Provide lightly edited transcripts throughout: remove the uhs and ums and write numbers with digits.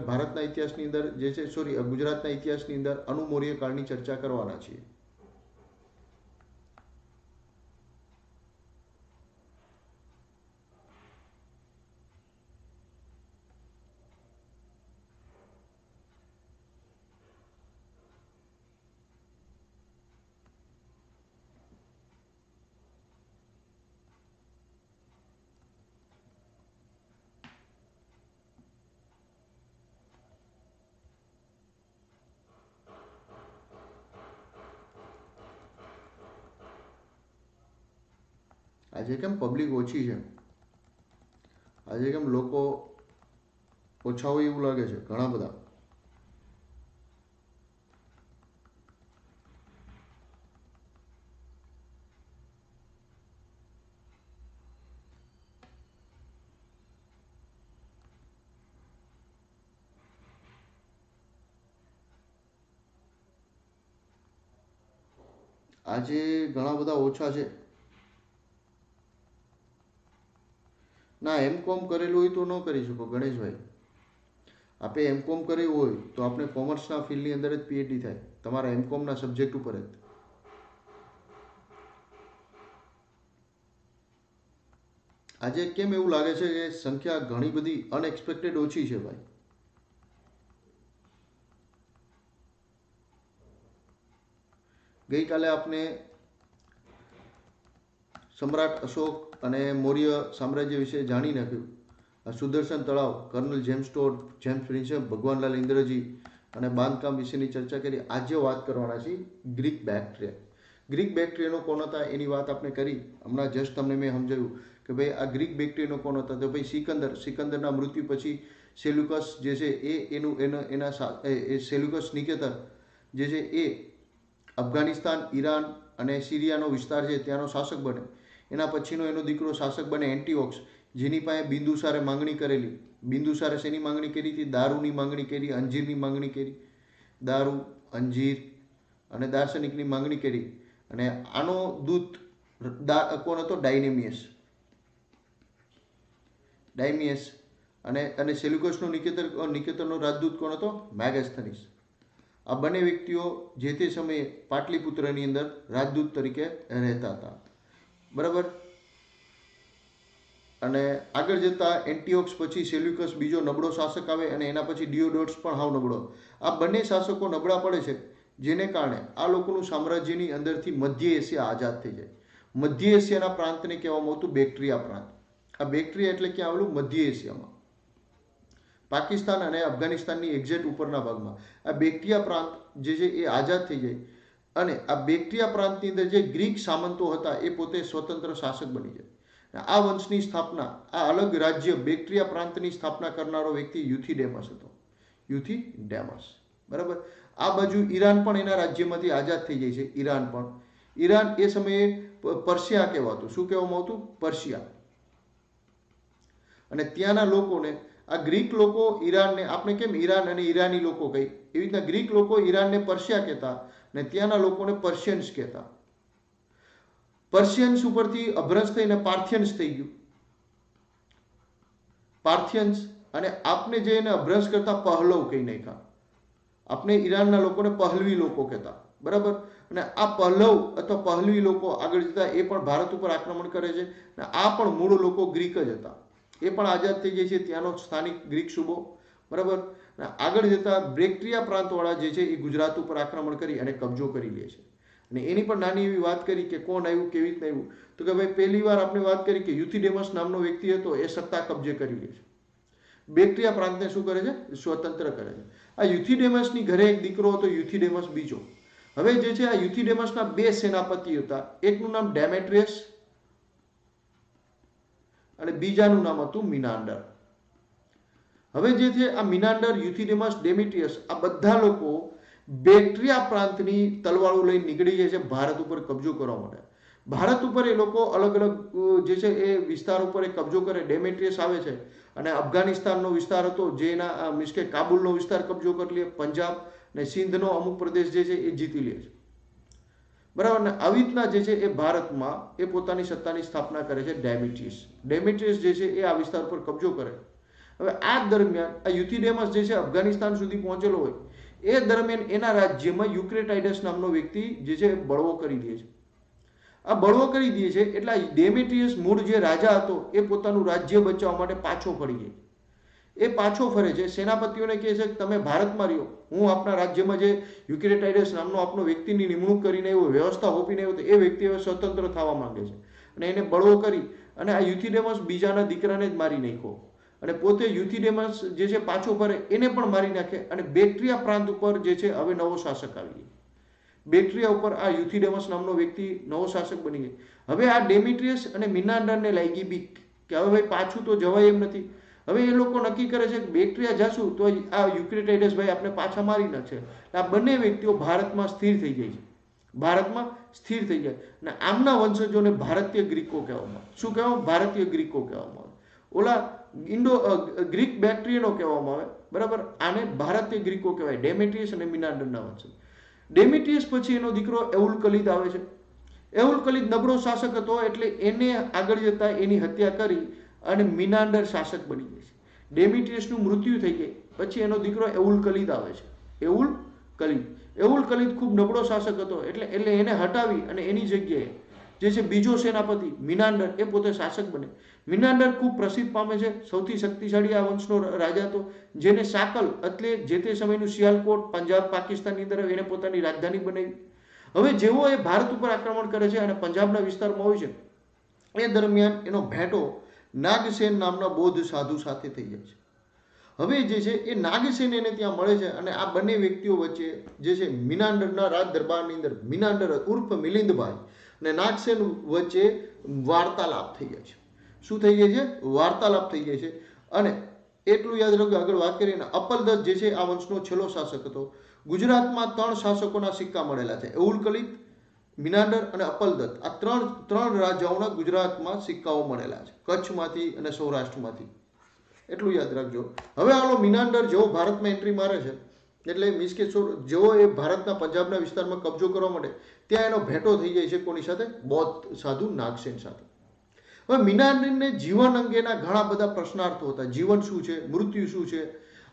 ભારતના ઇતિહાસની અંદર જે છે ગુજરાતના ઇતિહાસની અંદર અનુમૌર્ય કાળની ચર્ચા કરવાના છીએ. આજે કેમ પબ્લિક ઓછી છે? આજે કેમ લોકો ઓછા હોય એવું લાગે છે? ઘણા બધા. આજે ઘણા બધા ઓછા છે. ના, એમ.કોમ કરેલું હોય તો ન કરી શકો ગણેશભાઈ. આપણે એમ.કોમ કર્યું હોય તો આપણે કોમર્સના ફિલ્ડની અંદર જ પીએચડી થાય, તમારા એમ.કોમના સબ્જેક્ટ ઉપર જ. આજે કેમ એવું લાગે છે કે સંખ્યા ઘણી બધી અનએક્સપેક્ટેડ ઓછી છે ભાઈ? ગઈકાલે આપણે સમ્રાટ અશોક અને મૌર્ય સામ્રાજ્ય વિશે જાણી નાખ્યું. સુદર્શન તળાવ, કર્નલ જેમ્સ ટોડ, જેમ્સ પ્રિન્સેપ, ભગવાનલાલ ઇન્દ્રજી અને બાંધકામ વિશેની ચર્ચા કરી. આજે વાત કરવાના છીએ ગ્રીક બેક્ટ્રિયા. ગ્રીક બેક્ટ્રિયાનો કોણ હતા એની વાત આપણે કરી. હમણાં જસ્ટ તમને મેં સમજાવ્યું કે ભાઈ આ ગ્રીક બેક્ટ્રિયાનો કોણ હતા. તો ભાઈ સિકંદરના મૃત્યુ પછી સેલ્યુકસ જે છે એ સેલ્યુકસ નિકેટર જે છે એ અફઘાનિસ્તાન, ઈરાન અને સિરિયાનો વિસ્તાર છે ત્યાંનો શાસક બને. એના પછીનો એનો દીકરો શાસક બને એન્ટીઓક્સ, જેની પાસે બિંદુસારે માંગણી કરેલી. બિંદુસારે શેની માંગણી કરી હતી? દારૂની માંગણી કરી, અંજીરની માંગણી કરી. દારૂ, અંજીર અને દાર્શનિકની માંગણી કરી. અને આનો દૂત કોણ હતો? ડાયમિયસ. અને સેલ્યુકસનો નિકેતરનો રાજદૂત કોણ હતો? મેગાસ્થનીસ. આ બંને વ્યક્તિઓ જે તે સમયે પાટલીપુત્રની અંદર રાજદૂત તરીકે રહેતા હતા. બરાબર. અને આગળ જતા એન્ટીઓક્સ પછી સેલ્યુકસ બીજો નબળો શાસક આવે અને એના પછી ડિયોડોટ્સ પણ હાવ નબળો. આ બંને શાસકો નબળા પડે છે, જેને કારણે આ લોકોનું સામ્રાજ્યની અંદરથી મધ્ય એશિયા આઝાદ થઈ જાય. મધ્ય એશિયાના પ્રાંતને કહેવામાં આવતું બેક્ટ્રિયા પ્રાંત. આ બેક્ટ્રિયા એટલે ક્યાં આવેલું? મધ્ય એશિયામાં, પાકિસ્તાન અને અફઘાનિસ્તાનની એક્ઝેક્ટ ઉપરના ભાગમાં આ બેક્ટ્રિયા પ્રાંત જે છે એ આઝાદ થઈ જાય. અને આ બેક્ટ્રિયા પ્રાંતની અંદર જે ગ્રીક સામંતો હતા એ પોતે સ્વતંત્ર શાસક બની જાય. આ વંશની સ્થાપના, આ અલગ રાજ્ય બેક્ટ્રિયા પ્રાંતની સ્થાપના કરનારો વ્યક્તિ યુથિડેમસ હતો. યુથિડેમસ. બરાબર. આ બાજુ ઈરાન પણ એના રાજ્યમાંથી આઝાદ થઈ જાય છે. ઈરાન એ સમયે પર્શિયા કહેવાતું. શું કહેવામાં આવતું? પર્શિયા. અને ત્યાંના લોકોને આ ગ્રીક લોકો ઈરાનને, આપણે કેમ ઈરાન અને ઈરાની લોકો કહી, એવી રીતના ગ્રીક લોકો ઈરાનને પર્શિયા કહેતા અને ત્યાંના લોકોને પર્શિયન્સ કહેતા. પર્શિયન્સ ઉપરથી અભ્રંશ થઈને પાર્થિયન્સ થઈ ગયું. પાર્થિયન્સ. અને આપને જે એને અભ્રંશ કરતા પહલવ કહી નાખ્યા. આપણે ઈરાનના લોકોને પહલવી લોકો કહેતા. બરાબર. અને આ પહલવ અથવા પહલવી લોકો આગળ જતા એ પણ ભારત ઉપર આક્રમણ કરે છે. અને આ પણ મૂળ લોકો ગ્રીક જ હતા. એ પણ આઝાદ થઈ જાય છે, ત્યાંનો સ્થાનિક ગ્રીક સુબો. બરાબર. આગળ જતા બેક્ટ્રિયા પ્રાંતવાળા જે છે એ ગુજરાત ઉપર આક્રમણ કરી અને કબજો કરી લે છે. અને એની પણ નાની એવી વાત કરી કે કોણ આવ્યું, કેવી રીતના આવ્યું. તો કે ભાઈ પહેલી વાર આપણે વાત કરી કે યુથિડેમસ નામનો વ્યક્તિ હતો, એ સત્તા કબજે કરી લે છે. બેક્ટ્રિયા પ્રાંતને શું કરે છે? સ્વતંત્ર કરે છે. આ યુથિડેમસની ઘરે એક દીકરો હતો, યુથિડેમસ બીજો. હવે જે છે આ યુથિડેમસના બે સેનાપતિ હતા. એકનું નામ ડેમેટ્રિયસ અને બીજાનું નામ હતું મિનાન્ડર. હવે જે છે આ મિનાન્ડર, યુથિડેમસ, ડેમેટ્રિયસ આ બધા લોકો બેક્ટ્રિયા પ્રાંતની તલવારો લઈને નીકળી જાય છે ભારત ઉપર કબજો કરવા માટે. ભારત ઉપર એ લોકો અલગ અલગ જે છે એ વિસ્તાર ઉપર એ કબજો કરે. ડેમેટ્રિયસ આવે છે અને અફઘાનિસ્તાનનો વિસ્તાર હતો જે એના મીન્સ કે કાબુલનો વિસ્તાર કબજો કરી લે, પંજાબ ને સિંધનો અમુક પ્રદેશ જે છે એ જીતી લે છે. બરાબર. ને આવી રીતના જે છે એ ભારતમાં એ પોતાની સત્તાની સ્થાપના કરે છે ડેમેટ્રિયસ. ડેમેટ્રિયસ જે છે એ આ વિસ્તાર પર કબજો કરે. હવે આ દરમિયાન આ યુથિડેમસ જે છે અફઘાનિસ્તાન સુધી પહોંચેલો હોય એ દરમિયાન એના રાજ્યમાં યુક્રેટાઇડસ નામનો વ્યક્તિ જે છે બળવો કરી દે છે. આ બળવો કરી દે છે એટલે ડેમેટ્રિયસ મૂળ જે રાજા હતો એ પોતાનું રાજ્ય બચાવવા માટે પાછો ફરી જાય. એ પાછો ફરે છે, સેનાપતિઓને કહે છે કે તમે ભારતમાં રહ્યો, હું આપણા રાજ્યમાં જે યુક્રેટાઇડસ નામનો આપનો વ્યક્તિની નિમણૂક કરીને એવો વ્યવસ્થા હોપીને આવ્યો તો એ વ્યક્તિ હવે સ્વતંત્ર થવા માંગે છે અને એને બળવો કરી અને આ યુથિડેમસ બીજાના દીકરાને જ મારી નાખ્યો અને પોતે યુથિડેમસ જે છે પાછો ફરે એને પણ મારી નાખે અને બેક્ટ્રિયા પ્રાંત ઉપર જે છે હવે નવો શાસક આવી ગયો. બેક્ટ્રિયા ઉપર આ યુથિડેમસ નામનો વ્યક્તિ નવો શાસક બની ગયો. હવે આ ડેમિટ્રિયસ અને મિનાન્ડરને લાગી બીક કે હવે ભાઈ પાછું તો જવાય એમ નથી. હવે એ લોકો નક્કી કરે છે કે બેક્ટ્રિયા જાશું તો આ યુક્રેટાઇડસ ભાઈ આપણે પાછા મારી નાખશે. આ બંને વ્યક્તિઓ ભારતમાં સ્થિર થઈ જાય છે, ભારતમાં સ્થિર થઈ જાય અને આમના વંશજોને ભારતીય ગ્રીકો કહેવામાં આવે. શું કહેવામાં? ભારતીય ગ્રીકો કહેવામાં આવે. ઓલા ગ્રીક બેક્ટ્રિયનો કહેવામાં આવે, બરાબર. આને ભારતીય ગ્રીકો કહેવાય, ડેમેટ્રિયસ અને મિનાન્ડરના વંશજ. ડેમેટ્રિયસ પછી એનો દીકરો એઉલકલિદ આવે છે. એઉલકલિદ નબળો શાસક હતો એટલે એને આગળ જતા એની હત્યા કરી અને મિનાન્ડર શાસક બની જાય છે. ડેમેટ્રિયસનું મૃત્યુ થઈ ગઈ પછી એનો દીકરો એઉલકલિદ આવે છે. એઉલકલિદ ખૂબ નબળો શાસક હતો એટલે એને હટાવી અને એની જગ્યાએ જે છે બીજો સેનાપતિ મિનાન્ડર એ પોતે શાસક બને. મિનાન્ડર ખૂબ પ્રસિદ્ધ પામે છે, સૌથી શક્તિશાળી આ વંશનો રાજા હતો જેને સાકલ એટલે જે તે સમયનું સિયાલકોટ પંજાબ પાકિસ્તાનની અંદર એને પોતાની રાજધાની બનાવી. હવે જેવો એ ભારત ઉપર આક્રમણ કરે છે અને પંજાબના વિસ્તારમાં હોય છે એ દરમિયાન એનો ભેટો નાગસેન નામના બૌદ્ધ સાધુ સાથે થઈ જાય છે. હવે જે છે એ નાગસેન એને ત્યાં મળે છે અને આ બંને વ્યક્તિઓ વચ્ચે જે છે મિનાન્ડરના રાજ દરબારની અંદર મિનાન્ડર ઉર્ફ મિલિંદભાઈ અને નાગસેન વચ્ચે વાર્તાલાપ થઈ જાય છે. શું થઈ જાય છે? વાર્તાલાપ થઈ જાય છે. અને એટલું યાદ રાખજો, આગળ વાત કરીએ. અપલદત્ત જે છે આ વંશનો છેલ્લો શાસક હતો. ગુજરાતમાં 3 શાસકોના સિક્કા મળેલા છે, એઉલકલિદ, મિનાન્ડર અને અપલદત્ત. આ ત્રણ રાજાઓના ગુજરાતમાં સિક્કાઓ મળેલા છે, કચ્છમાંથી અને સૌરાષ્ટ્રમાંથી. એટલું યાદ રાખજો. હવે આલો મિનાન્ડર જેવો ભારતમાં એન્ટ્રી મારે છે એટલે મીન્સ કે જેવો એ ભારતના પંજાબના વિસ્તારમાં કબજો કરવા માટે ત્યાં એનો ભેટો થઈ જાય છે કોની સાથે? બૌદ્ધ સાધુ નાગસેન સાથે. હવે મિનાન્ડરને જીવન અંગેના ઘણા બધા પ્રશ્નાર્થો હતા. જીવન શું છે, મૃત્યુ શું છે,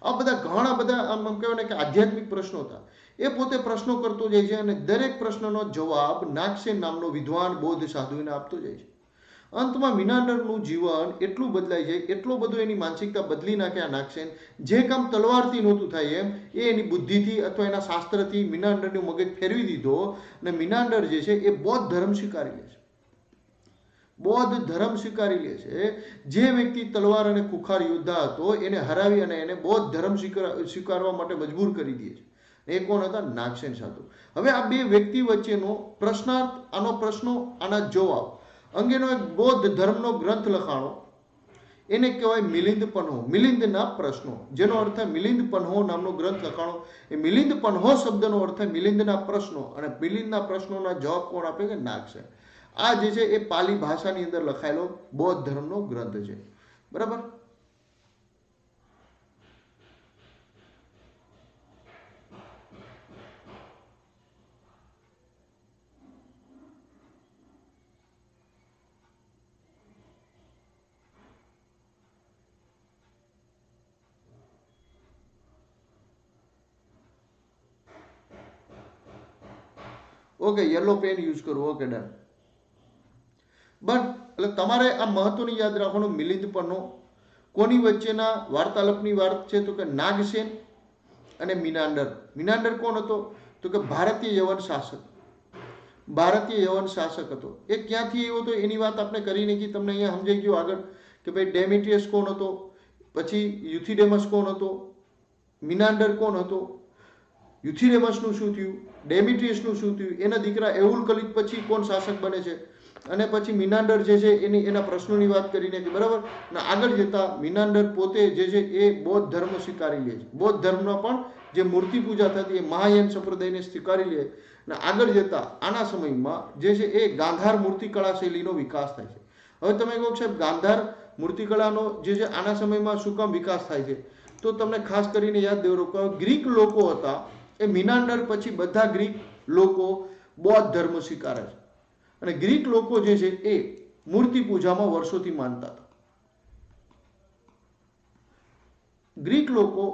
આ બધા ઘણા બધા આમ કહેવાય ને કે આધ્યાત્મિક પ્રશ્નો હતા. એ પોતે પ્રશ્નો કરતો જાય છે અને દરેક પ્રશ્નનો જવાબ નાગસેન નામનો વિદ્વાન બૌદ્ધ સાધુને આપતો જાય છે. અંતમાં મિનાન્ડરનું જીવન એટલું બદલાઈ જાય, એટલો બધો એની માનસિકતા બદલી નાખે આ નાગસેન. જે કામ તલવારથી નહોતું થાય એમ એ એની બુદ્ધિથી અથવા એના શાસ્ત્રથી મિનાન્ડરનું મગજ ફેરવી દીધો અને મિનાન્ડર જે છે એ બૌદ્ધ ધર્મ સ્વીકારી લે છે. બૌદ્ધ ધર્મ સ્વીકારી લે છે. જે વ્યક્તિ તલવાર અને કુખાર યોદ્ધા હતો એને હરાવી અને એને બૌદ્ધ ધર્મ સ્વીકારવા માટે મજબૂર કરી દે છે. એ કોણ હતા? નાગસેન સાધુ. હવે આ બે વ્યક્તિ વચ્ચેનો પ્રશ્નાર્થ, આનો પ્રશ્નો, આના જવાબ અંગેનો એક બૌદ્ધ ધર્મનો ગ્રંથ લખાણો, એને કહેવાય મિલિંદ પન્હો. મિલિંદના પ્રશ્નો, જેનો અર્થ મિલિંદ પન્હો નામનો ગ્રંથ લખાણો. એ મિલિંદ પન્હો શબ્દનો અર્થ મિલિંદના પ્રશ્નો અને મિલિંદના પ્રશ્નોના જવાબ કોણ આપે છે? નાગસેન. આ જે છે એ પાલી ભાષાની અંદર લખાયેલો બૌદ્ધ ધર્મનો ગ્રંથ છે, બરાબર. ઓકે, યલો પેન યુઝ કરવું. Okay, done. બટ એટલે તમારે આ મહત્વની યાદ રાખવાનું, મિલિંદ પન્હો કોની વચ્ચેના વાર્તાલાપની વાત છે? તો કે નાગસેન અને મિનાન્ડર. મિનાન્ડર કોણ હતો? તો કે ભારતીય યવન શાસક. ભારતીય યવન શાસક હતો. એ ક્યાંથી આવ્યો હતો એની વાત આપણે કરી નાખી. તમને અહીંયા સમજાઈ ગયું આગળ કે ભાઈ ડેમેટ્રિયસ કોણ હતો, પછી યુથિડેમસ કોણ હતો, મિનાન્ડર કોણ હતો, યુથિડેમસનું શું થયું, ડેમેટ્રિયસનું શું થયું, એના દીકરા એઉલકલિદ પછી કોણ શાસક બને છે, અને પછી મિનાન્ડર જે છે એના પ્રશ્નોની વાત કરીને કે બરાબર. અને આગળ જતા મિનાન્ડર પોતે જે છે એ બૌદ્ધ ધર્મ સ્વીકારી લે છે. બૌદ્ધ ધર્મનો પણ જે મૂર્તિ પૂજા થતી એ મહાયાન સંપ્રદાયને સ્વીકારી લે. અને આગળ જતા આના સમયમાં જે છે એ ગાંધાર મૂર્તિકળા શૈલીનો વિકાસ થાય છે. હવે તમે કહો સાહેબ ગાંધાર મૂર્તિકળાનો જે છે આના સમયમાં શું કામ વિકાસ થાય છે? તો તમને ખાસ કરીને યાદ દેવું કે ગ્રીક લોકો હતા એ મિનાન્ડર પછી બધા ગ્રીક લોકો બૌદ્ધ ધર્મ સ્વીકારે છે. અને ગ્રીક લોકો જે છે એ મૂર્તિ પૂજામાં વર્ષોથી માનતા હતા. ગ્રીક લોકો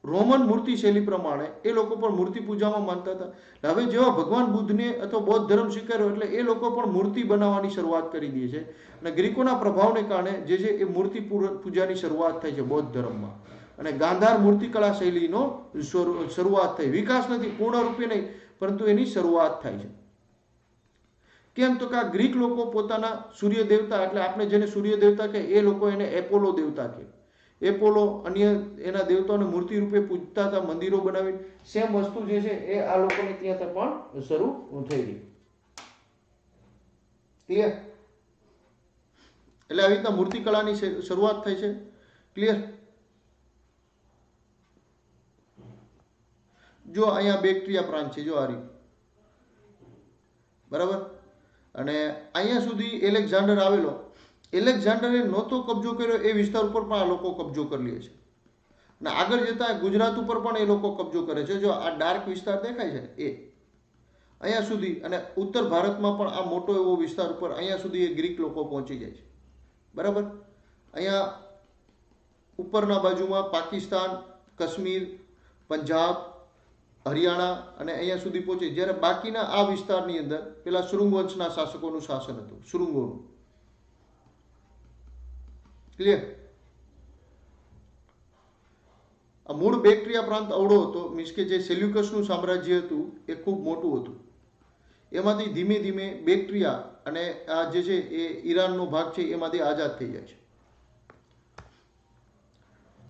રોમન મૂર્તિ શૈલી પ્રમાણે એ લોકો પણ મૂર્તિ પૂજામાં માનતા હતા. હવે જેવા ભગવાન બુદ્ધને અથવા બૌદ્ધ ધર્મ સ્વીકાર્યો એટલે એ લોકો પણ મૂર્તિ બનાવવાની શરૂઆત કરી દે છે. અને ગ્રીકોના પ્રભાવને કારણે જે છે એ મૂર્તિ પૂજાની શરૂઆત થઈ છે બૌદ્ધ ધર્મમાં. અને ગાંધાર મૂર્તિકળા શૈલીનો શરૂઆત થઈ. વિકાસ નથી, પૂર્ણ રૂપે નહીં, પરંતુ એની શરૂઆત થાય છે. કેમ તો કે આ ગ્રીક લોકો પોતાના સૂર્ય દેવતા, એટલે આપણે જેને સૂર્ય દેવતા કહે એ લોકો એને એપોલો દેવતા કહે. એપોલો અન્ય એના દેવતાઓને મૂર્તિ રૂપે પૂજતા હતા, મંદિરો બનાવી. સેમ વસ્તુ જે છે એ આ લોકોને ત્યાંથી પણ શરૂ થઈ ગઈ. ક્લિયર? એટલે આવી રીતના મૂર્તિકળાની શરૂઆત થઈ છે. ક્લિયર? જો અહીંયા બેક્ટ્રિયા પ્રાંત છે, જો આ રીત, બરાબર. અને અહીંયા સુધી એલેક્ઝાન્ડર આવેલો. એલેક્ઝાન્ડરે નહોતો કબજો કર્યો એ વિસ્તાર ઉપર પણ આ લોકો કબજો કરી લે છે. અને આગળ જતા ગુજરાત ઉપર પણ એ લોકો કબજો કરે છે. જો આ ડાર્ક વિસ્તાર દેખાય છે એ અહીંયા સુધી, અને ઉત્તર ભારતમાં પણ આ મોટો એવો વિસ્તાર ઉપર અહીંયા સુધી એ ગ્રીક લોકો પહોંચી જાય છે. બરાબર. અહીંયા ઉપરના બાજુમાં પાકિસ્તાન, કાશ્મીર, પંજાબ, હરિયાણા અને અહીંયા સુધી પહોંચે. જ્યારે બાકીના આ વિસ્તારની અંદર પેલા શૃંગ વંશના શાસકોનું શાસન હતું, શૃંગોનું. ક્લિયર? આ મૂળ બેક્ટ્રિયા પ્રાંત અવળો હતો, મીન્સ કે જે સેલ્યુકસનું સામ્રાજ્ય હતું એ ખૂબ મોટું હતું. એમાંથી ધીમે ધીમે બેક્ટ્રિયા અને આ જે છે એ ઈરાનનો ભાગ છે એમાંથી આઝાદ થઈ જાય છે.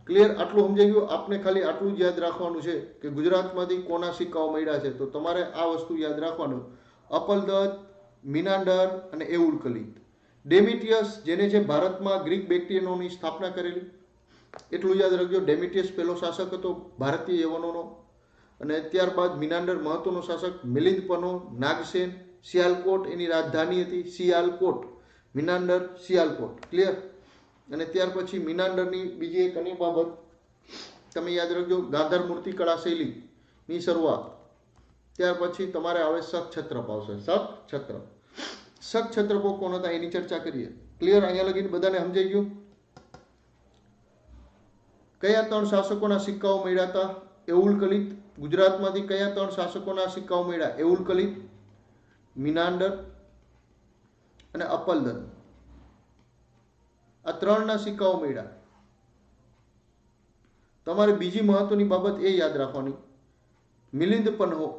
ક્લિયર? આટલું સમજાઈ ગયું? આપણે ખાલી આટલું જ યાદ રાખવાનું છે કે ગુજરાતમાંથી કોના સિક્કાઓ મળ્યા છે. તો તમારે આ વસ્તુ યાદ રાખવાનું: અપલદત, મિનાન્ડર અને એઉલકલિત. ડેમિટિયસ, જેને છે ભારતમાં ગ્રીક બેક્ટ્રિયનોની સ્થાપના કરેલી, એટલું યાદ રાખજો. ડેમિટિયસ પહેલો શાસક હતો ભારતીય યવનોનો. અને ત્યારબાદ મિનાન્ડર મહત્વનો શાસક, મિલિંદપનો, નાગસેન, સિયાલકોટ એની રાજધાની હતી, સિયાલકોટ. મિનાન્ડર, સિયાલકોટ. ક્લિયર? અને ત્યાર પછી મિનાન્ડરની બીજી એક અન્ય બાબત તમે યાદ રાખજો, ગાંધાર મૂર્તિકળા શૈલીની શરૂઆત. ત્યાર પછી તમારે આવે શકછત્રપ આવશે. શકછત્રપ. શકછત્રપો કોણ હતા એની ચર્ચા કરીએ. ક્લિયર? અહીંયા લગીને બધાને સમજાઈ ગયું? કયા 3 શાસકોના સિક્કાઓ મળ્યા હતા? એઉલકલિત. ગુજરાતમાંથી કયા 3 શાસકોના સિક્કાઓ મળ્યા? એઉલકલિત, મિનાન્ડર અને અપલદન. આ 3ના સિક્કાઓ મળ્યા. તમારે બીજી મહત્વની બાબત એ યાદ રાખવાની, મિલિંદપનો.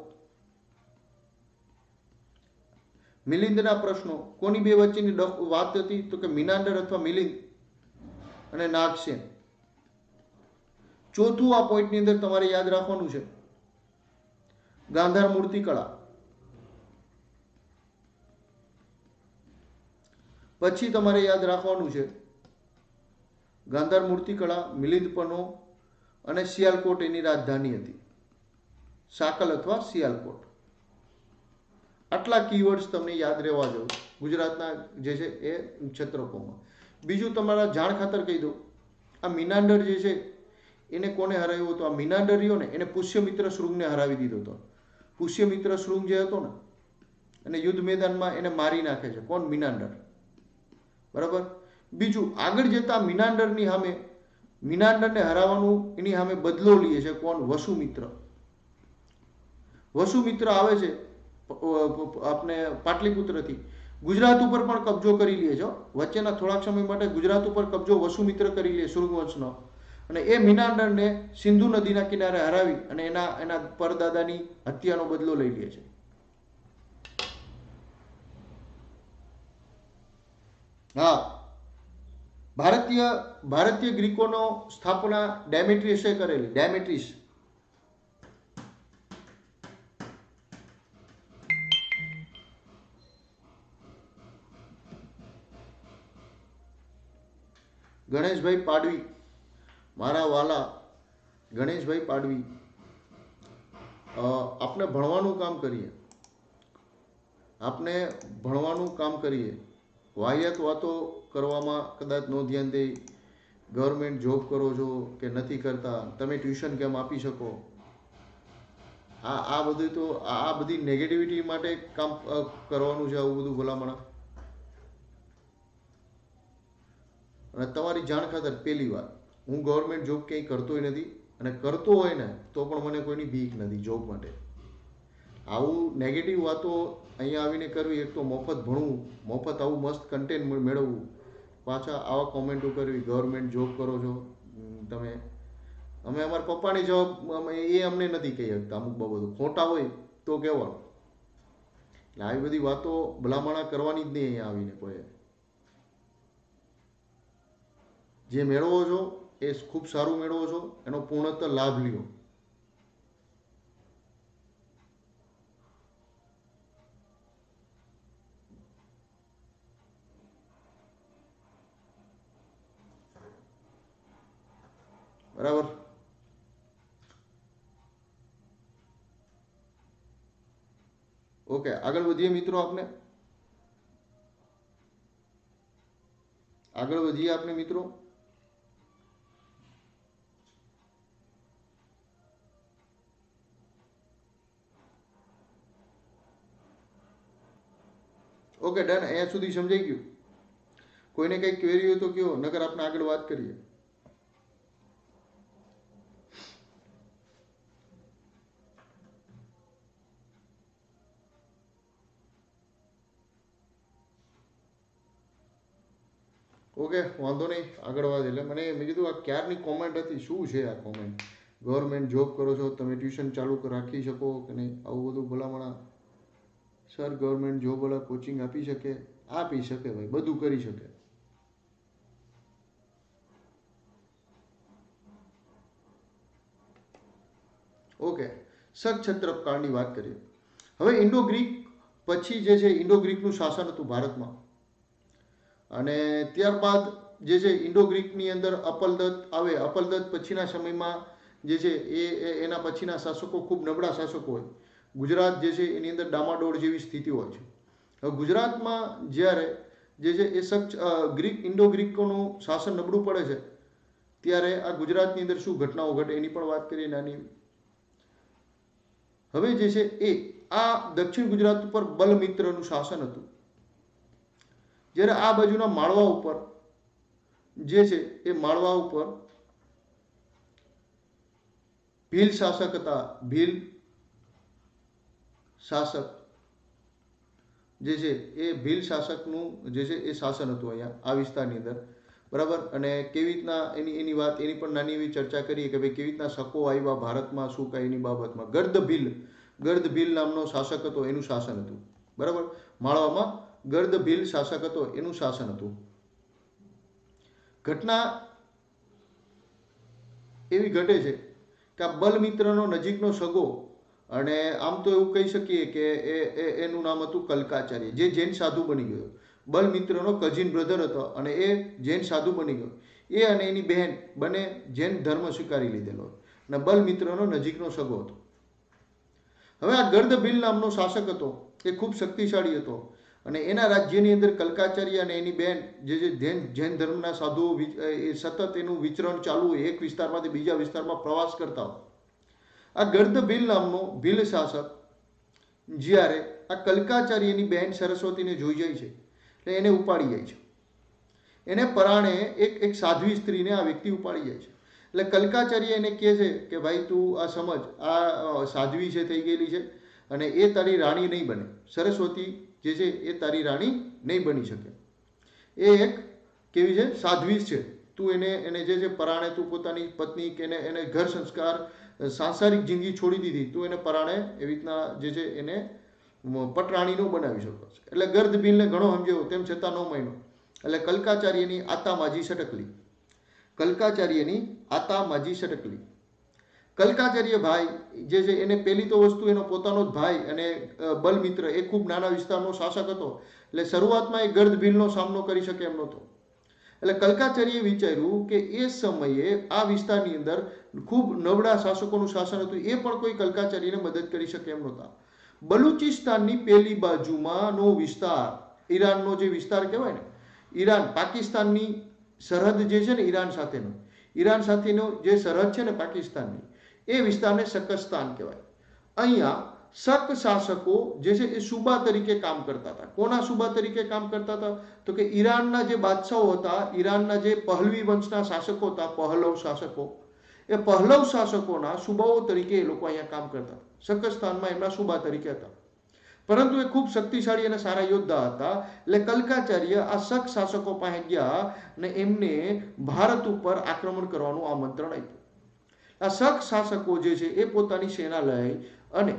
મિલિંદના પ્રશ્નો કોની બે વચ્ચેની વાત હતી? તો કે મિનાન્ડર અથવા મિલિંદ અને નાગસેન. ચોથું આ પોઈન્ટની અંદર તમારે યાદ રાખવાનું છે ગાંધાર મૂર્તિકળા. પછી તમારે યાદ રાખવાનું છે ગાંધાર મૂર્તિકળા, મિલિંદપનો અને સિયાલકોટ એની રાજધાની હતી, સાકલ અથવા સિયાલકોટ. આટલા કીવર્ડ્સ તમને યાદ રહેવા જોઈએ ગુજરાતના જે છે એ ક્ષેત્રકોમાં. બીજું તમારા જાણ ખાતર કહી દઉં, આ મિનાન્ડર જે છે એને કોને હરાવ્યો હતો? આ મિનાન્ડર રહ્યો ને એને પુષ્યમિત્ર શૃંગને હરાવી દીધો હતો. પુષ્યમિત્ર શૃંગ જે હતો ને અને યુદ્ધ મેદાનમાં એને મારી નાખે છે. કોણ? મિનાન્ડર. બરાબર. બીજું આગળ જતા મિનાન્ડરની સામે, મિનાન્ડરને હરાવવાનું એની સામે બદલો લે છે કોણ? વસુમિત્ર. વસુમિત્ર આવે છે આપણે પાટલીપુત્રથી, ગુજરાત ઉપર પણ કબજો કરી લે છે. વચ્ચેના થોડાક સમય માટે ગુજરાત ઉપર કબજો વસુમિત્ર કરી લે શૃંગવંશનો. અને એ મિનાન્ડરને સિંધુ નદીના કિનારે હરાવી અને એના પરદાદાની હત્યાનો બદલો લઈ લે છે. હા, ભારતીય ગ્રીકોનો સ્થાપના ડેમેટ્રિયસે કરેલી. ડેમેટ્રિયસ. ગણેશભાઈ પાડવી, મારા વાલા ગણેશભાઈ પાડવી, આપણે ભણવાનું કામ કરીએ, આપણે ભણવાનું કામ કરીએ. વાહિયાત વાતો કરવામાં કદાચ ન ધ્યાન દે. ગવર્મેન્ટ જોબ કરો છો કે નથી કરતા, તમે ટ્યુશન કેમ આપી શકો, આ બધું તો આ બધી નેગેટિવિટી માટે કામ કરવાનું છે. આવું બધું ભલામણ. અને તમારી જાણ ખાતર પહેલી વાર હું ગવર્મેન્ટ જોબ ક્યાંય કરતોય નથી, અને કરતો હોય ને તો પણ મને કોઈની બીક નથી જોબ માટે. આવું નેગેટિવ વાતો અહીંયા આવીને કરવી, એક તો મફત ભણવું, મફત આવું મસ્ત કન્ટેન્ટ મેળવવું, પાછા આવા કોમેન્ટો કરવી, ગવર્મેન્ટ જોબ કરો છો તમે. અમે અમારા પપ્પાની જોબ એ અમને નથી કહી શકતા, અમુક બાબતો ખોટા હોય તો કહેવાનું. એટલે આવી બધી વાતો ભલામણા કરવાની જ નહીં અહીંયા આવીને કોઈ. જે મેળવો છો એ ખૂબ સારું મેળવો છો, એનો પૂર્ણતઃ લાભ લ્યો. બરાબર. ઓકે, આગળ વધીએ મિત્રો. આગળ વધીએ આપણે મિત્રો. Okay, done. અહીંયા સુધી સમજાઈ ગયું? કોઈને કંઈક ક્વેરી હોય તો કયો, નકર આપણે આગળ વાત કરીએ. ઓકે, વાંધો નહીં, આગળ વાત. એટલે મેં કીધું આ ક્યારની કોમેન્ટ હતી, શું છે આ કોમેન્ટ? ગવર્મેન્ટ જોબ કરો છો, તમે ટ્યુશન ચાલુ રાખી શકો કે નહીં? આવું બધું ભલામણા. સર ગવર્મેન્ટ જોબ વાળા કોચિંગ આપી શકે? આપી શકે ભાઈ, બધું કરી શકે. ઓકે, સતછત્રપ કાળની વાત કરીએ. હવે ઇન્ડો ગ્રીક પછી જે છે, ઇન્ડો ગ્રીકનું શાસન હતું ભારતમાં, અને ત્યારબાદ જે છે ઇન્ડો ગ્રીકની અંદર અપલદત્ત આવે. અપલદત્ત પછીના સમયમાં જે છે એના પછીના શાસકો ખૂબ નબળા શાસકો હોય. ગુજરાત જે છે એની અંદર ડામાડોળ જેવી સ્થિતિ હોય છે. હવે ગુજરાતમાં જ્યારે જે છે એ ગ્રીક ઇન્ડો ગ્રીકોનું શાસન નબળું પડે છે, ત્યારે આ ગુજરાતની અંદર શું ઘટનાઓ ઘટે એની પણ વાત કરીએ નાની. હવે જે છે એ આ દક્ષિણ ગુજરાત ઉપર બલમિત્રનું શાસન હતું, જ્યારે આ બાજુના માળવા ઉપર જે છે એ માળવા ઉપર ભીલ શાસક હતા. ભીલ શાસક જે છે એ ભીલ શાસકનું જે છે એ શાસન હતું અહીંયા આ વિસ્તારની અંદર. બરાબર. અને કેવી રીતના એની વાત, એની પણ નાની એવી ચર્ચા કરીએ કે ભાઈ કેવી રીતના શકો આવ્યા ભારતમાં, શું કાંઈ એની બાબતમાં. ગર્દભીલ નામનો શાસક હતો, એનું શાસન હતું. બરાબર. માળવામાં ગર્દભીલ શાસક હતો, એનું શાસન હતું. ઘટના એવી ઘટે છે કે આ બલમિત્રનો નજીકનો સગો, અને આમ તો એવું કહી શકીએ કે એનું નામ હતું કલ્કાચાર્ય, જે જૈન સાધુ બની ગયો. બલમિત્રનો કઝિન બ્રધર હતો, અને એ જૈન સાધુ બની ગયો. એ અને એની બહેન બંને જૈન ધર્મ સ્વીકારી લીધેલો, અને બલમિત્રનો નજીકનો સગો હતો. હવે આ ગર્દભીલ નામનો શાસક હતો, એ ખૂબ શક્તિશાળી હતો, અને એના રાજ્યની અંદર કલ્કાચાર્ય અને એની બેન જે જૈન ધર્મના સાધુઓ એ સતત એનું વિચરણ ચાલુ હોય, એક વિસ્તારમાંથી બીજા વિસ્તારમાં પ્રવાસ કરતા હોય. આ ગર્દભીલ નામનો ભીલ શાસક જ્યારે આ કલ્કાચાર્યની બહેન સરસ્વતીને જોઈ જાય છે, એટલે એને ઉપાડી જાય છે. એને પરાણે એક સાધ્વી સ્ત્રીને આ વ્યક્તિ ઉપાડી જાય છે. એટલે કલ્કાચાર્ય એને કહે છે કે ભાઈ તું આ સમજ, આ સાધ્વી છે થઈ ગયેલી છે, અને એ તારી રાણી નહીં બને. સરસ્વતી જે છે એ તારી રાણી નહીં બની શકે. એ એક કેવી છે, સાધ્વી છે. તું એને જે છે પરાણે, તું પોતાની પત્ની કે એને ઘર સંસ્કાર, સાંસારિક જિંદગી છોડી દીધી, તું એને પરાણે એવી રીતના જે છે એને પટરાણી નો બનાવી શકો. એટલે ગર્દભીલને ઘણો સમજાવ્યો, તેમ છતાં ન માન્યો. એટલે કલ્કાચાર્યની આતામાજી સટકલી. કલ્કાચાર્યની આતામાજી સટકલી. કલ્કાચાર્ય ભાઈ જે છે એને પહેલી તો વસ્તુ, એનો પોતાનો જ ભાઈ અને બલમિત્ર એ ખૂબ નાના વિસ્તારનો શાસક હતો, એટલે શરૂઆતમાં એ ગર્દભીલનો સામનો કરી શકે એમ નહોતો. એટલે કલ્કાચાર્યએ વિચાર્યું કે એ સમયે આ વિસ્તારની અંદર ખૂબ નબળા શાસકોનું શાસન હતું, એ પણ કોઈ કલ્કાચાર્યને મદદ કરી શકે એમ નહોતા. બલુચિસ્તાનની પેલી બાજુમાંનો વિસ્તાર, ઈરાનનો જે વિસ્તાર કહેવાય ને, ઈરાન પાકિસ્તાનની સરહદ જે છે ને ઈરાન સાથેનો જે સરહદ છે ને પાકિસ્તાનની, એ વિસ્તારને શકસ્તાન કહેવાય. અહીંયા શક શાસકો જે છે એ સુબા તરીકે કામ કરતા હતા. કોના સુબા તરીકે કામ કરતા હતા? તો કે ઈરાનના જે બાદશાહો હતા, ઈરાનના જે પહલવી વંશના શાસકો હતા, પહલવ શાસકો, એ પહલવ શાસકોના સુબાઓ તરીકે એ લોકો અહીંયા કામ કરતા હતા. શકસ્તાનમાં એમના સુબા તરીકે હતા. પરંતુ એ ખૂબ શક્તિશાળી અને સારા યોદ્ધા હતા. એટલે કલ્કાચાર્ય આ શક શાસકો પાસે ગયા અને એમને ભારત ઉપર આક્રમણ કરવાનું આમંત્રણ આપ્યું. આ શક શાસકો જે છે એ પોતાની સેના લઈ અને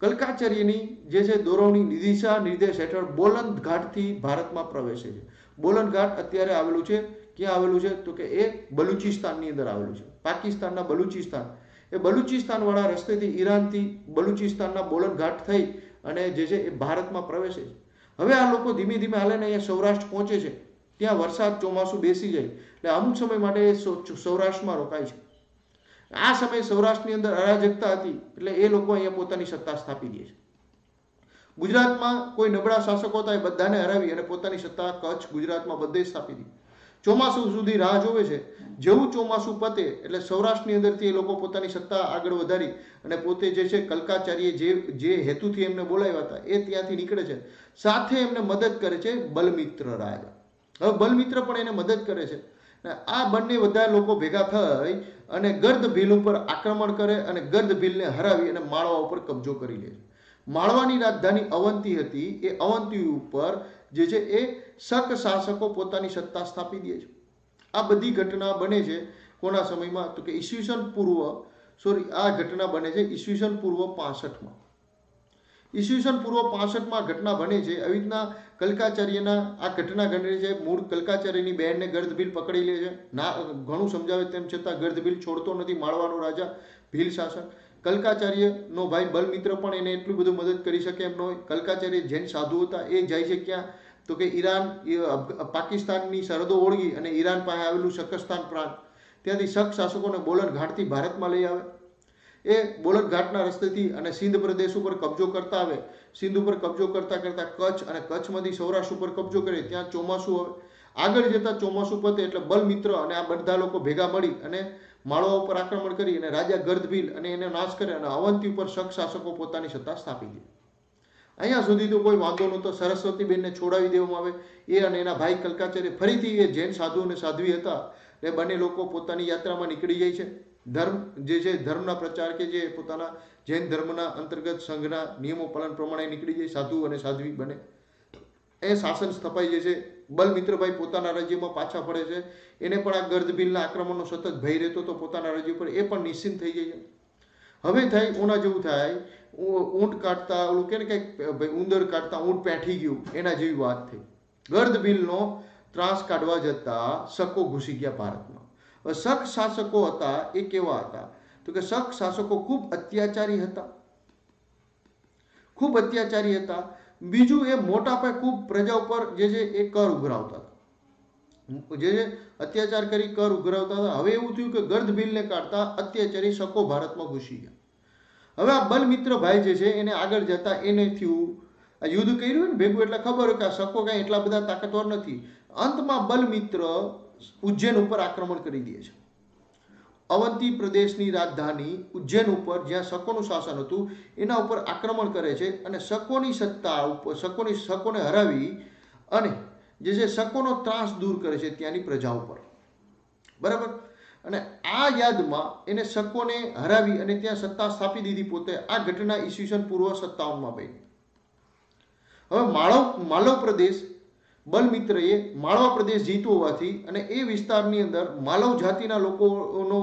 કલ્કાચાર્યની જે છે દોરવણી દિશા નિર્દેશ હેઠળ બોલંદ ઘાટથી ભારતમાં પ્રવેશે છે. બોલંદ ઘાટ અત્યારે આવેલું છે. ક્યાં આવેલું છે? તો કે એ બલુચિસ્તાનની અંદર આવેલું છે. પાકિસ્તાનના બલુચિસ્તાન, એ બલુચિસ્તાન વાળા રસ્તેથી ઈરાનથી બલુચિસ્તાનના બોલંદ ઘાટ થઈ અને જે છે એ ભારતમાં પ્રવેશે છે. હવે આ લોકો ધીમે ધીમે હાલે ને અહીંયા સૌરાષ્ટ્ર પહોંચે છે. ત્યાં વરસાદ ચોમાસું બેસી જાય એટલે અમુક સમય માટે એ સૌરાષ્ટ્રમાં રોકાય છે. આ સમયે સૌરાષ્ટ્રની અંદર અરાજકતા હતી એટલે એ લોકો અહીંયા પોતાની સત્તા સ્થાપી દે છે. ગુજરાતમાં કોઈ નબળા શાસકો હતા, એ બધાને હરાવી અને પોતાની સત્તા કચ્છ ગુજરાતમાં બધે સ્થાપી દીધી. ચોમાસું સુધી રાહ જોવે છે. જેવું ચોમાસું પતે એટલે સૌરાષ્ટ્રની અંદરથી એ લોકો પોતાની સત્તા આગળ વધારી અને પોતે જે છે કલ્કાચાર્ય જે હેતુથી એમને બોલાવ્યા હતા એ ત્યાંથી નીકળે છે. સાથે એમને મદદ કરે છે બલમિત્ર રાજા. હવે બલમિત્ર પણ એને મદદ કરે છે. આ બંને બધા લોકો ભેગા થઈ અને ગર્દ ભીલ ઉપર આક્રમણ કરે અને ગર્દ ભીલને હરાવી અને માળવા ઉપર કબજો કરી લે છે. માળવાની રાજધાની અવંતી હતી. એ અવંતી ઉપર જે છે એ શક શાસકો પોતાની સત્તા સ્થાપી દે છે. આ બધી ઘટના બને છે કોના સમયમાં? તો કે આ ઘટના બને છે ઈસવીસન પૂર્વ 65માં. ઈસવીસન પૂર્વ 65માં ઘટના બને છે. આવી રીતના કલ્કાચાર્યના આ ઘટના ઘટે છે. મૂળ કલ્કાચાર્યની બહેનને ગર્દભીલ પકડી લે છે. ઘણું સમજાવે તેમ છતાં ગર્દભીલ છોડતો નથી. માળવાનો રાજા ભીલ શાસક. કલ્કાચાર્યનો ભાઈ બલમિત્ર પણ એને એટલું બધું મદદ કરી શકે એમ ન હોય. કલ્કાચાર્ય જૈન સાધુ હતા. એ જાય છે ક્યાં? તો કે ઈરાન, પાકિસ્તાનની સરહદો ઓળગી અને ઈરાન પાસે આવેલું શકસ્તાન પ્રાંત, ત્યાંથી શક શાસકોને બોલંદ ઘાટથી ભારતમાં લઈ આવે. એ બોલંદ ઘાટના રસ્તેથી અને સિંધ પ્રદેશ ઉપર કબજો કરતા આવે. સિંધ ઉપર કબજો કરતા કરતા કચ્છ અને કચ્છમાંથી સૌરાષ્ટ્ર ઉપર કબજો કરે. ત્યાં ચોમાસું આવે. આગળ જતા ચોમાસું પતે એટલે બલમિત્ર અને આ બધા લોકો ભેગા મળી અને માળવા ઉપર આક્રમણ કરી અને રાજા ગર્દભીલ અને એને નાશ કરે અને અવંતી ઉપર શક શાસકો પોતાની સત્તા સ્થાપી દે. અહીંયા સુધી તો કોઈ વાંધો નહોતો. સરસ્વતીબેનને છોડાવી દેવામાં આવે. એ અને એના ભાઈ કલ્કાચાર્ય ફરીથી એ જૈન સાધુ અને સાધ્વી હતા એ બંને લોકો પોતાની યાત્રામાં નીકળી જાય છે. ધર્મ જે છે ધર્મના પ્રચાર કે જે પોતાના જૈન ધર્મના અંતર્ગત સંઘના નિયમો પાલન પ્રમાણે નીકળી જાય. સાધુ અને સાધ્વી બને એ શાસન સ્થપાઈ જાય છે. બલમિત્રભાઈ પોતાના રાજ્યમાં પાછા ફરે છે. એને પણ આ ગર્દભીલના આક્રમણનો સતત ભય રહેતો હતો પોતાના રાજ્ય પર. એ પણ નિશ્ચિંત થઈ જાય છે. હવે થાય ઓના જેવું થાય, ઊંટ કાઢતા ઓલું કે ને કંઈક ઉંદર કાઢતા ઊંટ પેઠી ગયું એના જેવી વાત થઈ. ગર્દભીલનો ત્રાસ કાઢવા જતા શકો ઘૂસી ગયા ભારતમાં. હવે શક શાસકો હતા એ કેવા હતા? તો કે શક શાસકો ખૂબ અત્યાચારી હતા. ખૂબ અત્યાચારી હતા. બીજું એ મોટા પાયે ખૂબ પ્રજા ઉપર જે છે એ કર ઉઘરાવતા હતા. જે અત્યાચાર કરી કર ઉઘરાવતા હતા. હવે એવું થયું કે ગર્દભીલને કાઢતા અત્યાચારી શકો ભારતમાં ઘૂસી ગયા. હવે આ બલમિત્ર ભાઈ જે છે એને આગળ જતા એને થયું આ યુદ્ધ કર્યું ને ભેગું એટલે ખબર હોય કે આ શકો કાંઈ એટલા બધા તાકાતવર નથી. અંતમાં બલમિત્ર ઉજ્જૈન ઉપર આક્રમણ કરી દે છે. અવંતી પ્રદેશની રાજધાની ઉજ્જૈન ઉપર જ્યાં શકોનું શાસન હતું એના ઉપર આક્રમણ કરે છે અને શકોની સત્તા ઉપર શકોને હરાવી અને જે છે શકોનો ત્રાસ દૂર કરે છે ત્યાંની પ્રજા ઉપર. બરાબર. અને આ યાદમાં એને શકોને હરાવી અને ત્યાં સત્તા સ્થાપી દીધી પોતે. આ ઘટના ઈસવીસન પૂર્વ 57માં બની. હવે માલવ પ્રદેશ બલમિત્રએ માળવા પ્રદેશ જીત્યો હોવાથી અને એ વિસ્તારની અંદર માલવ જાતિના લોકોનો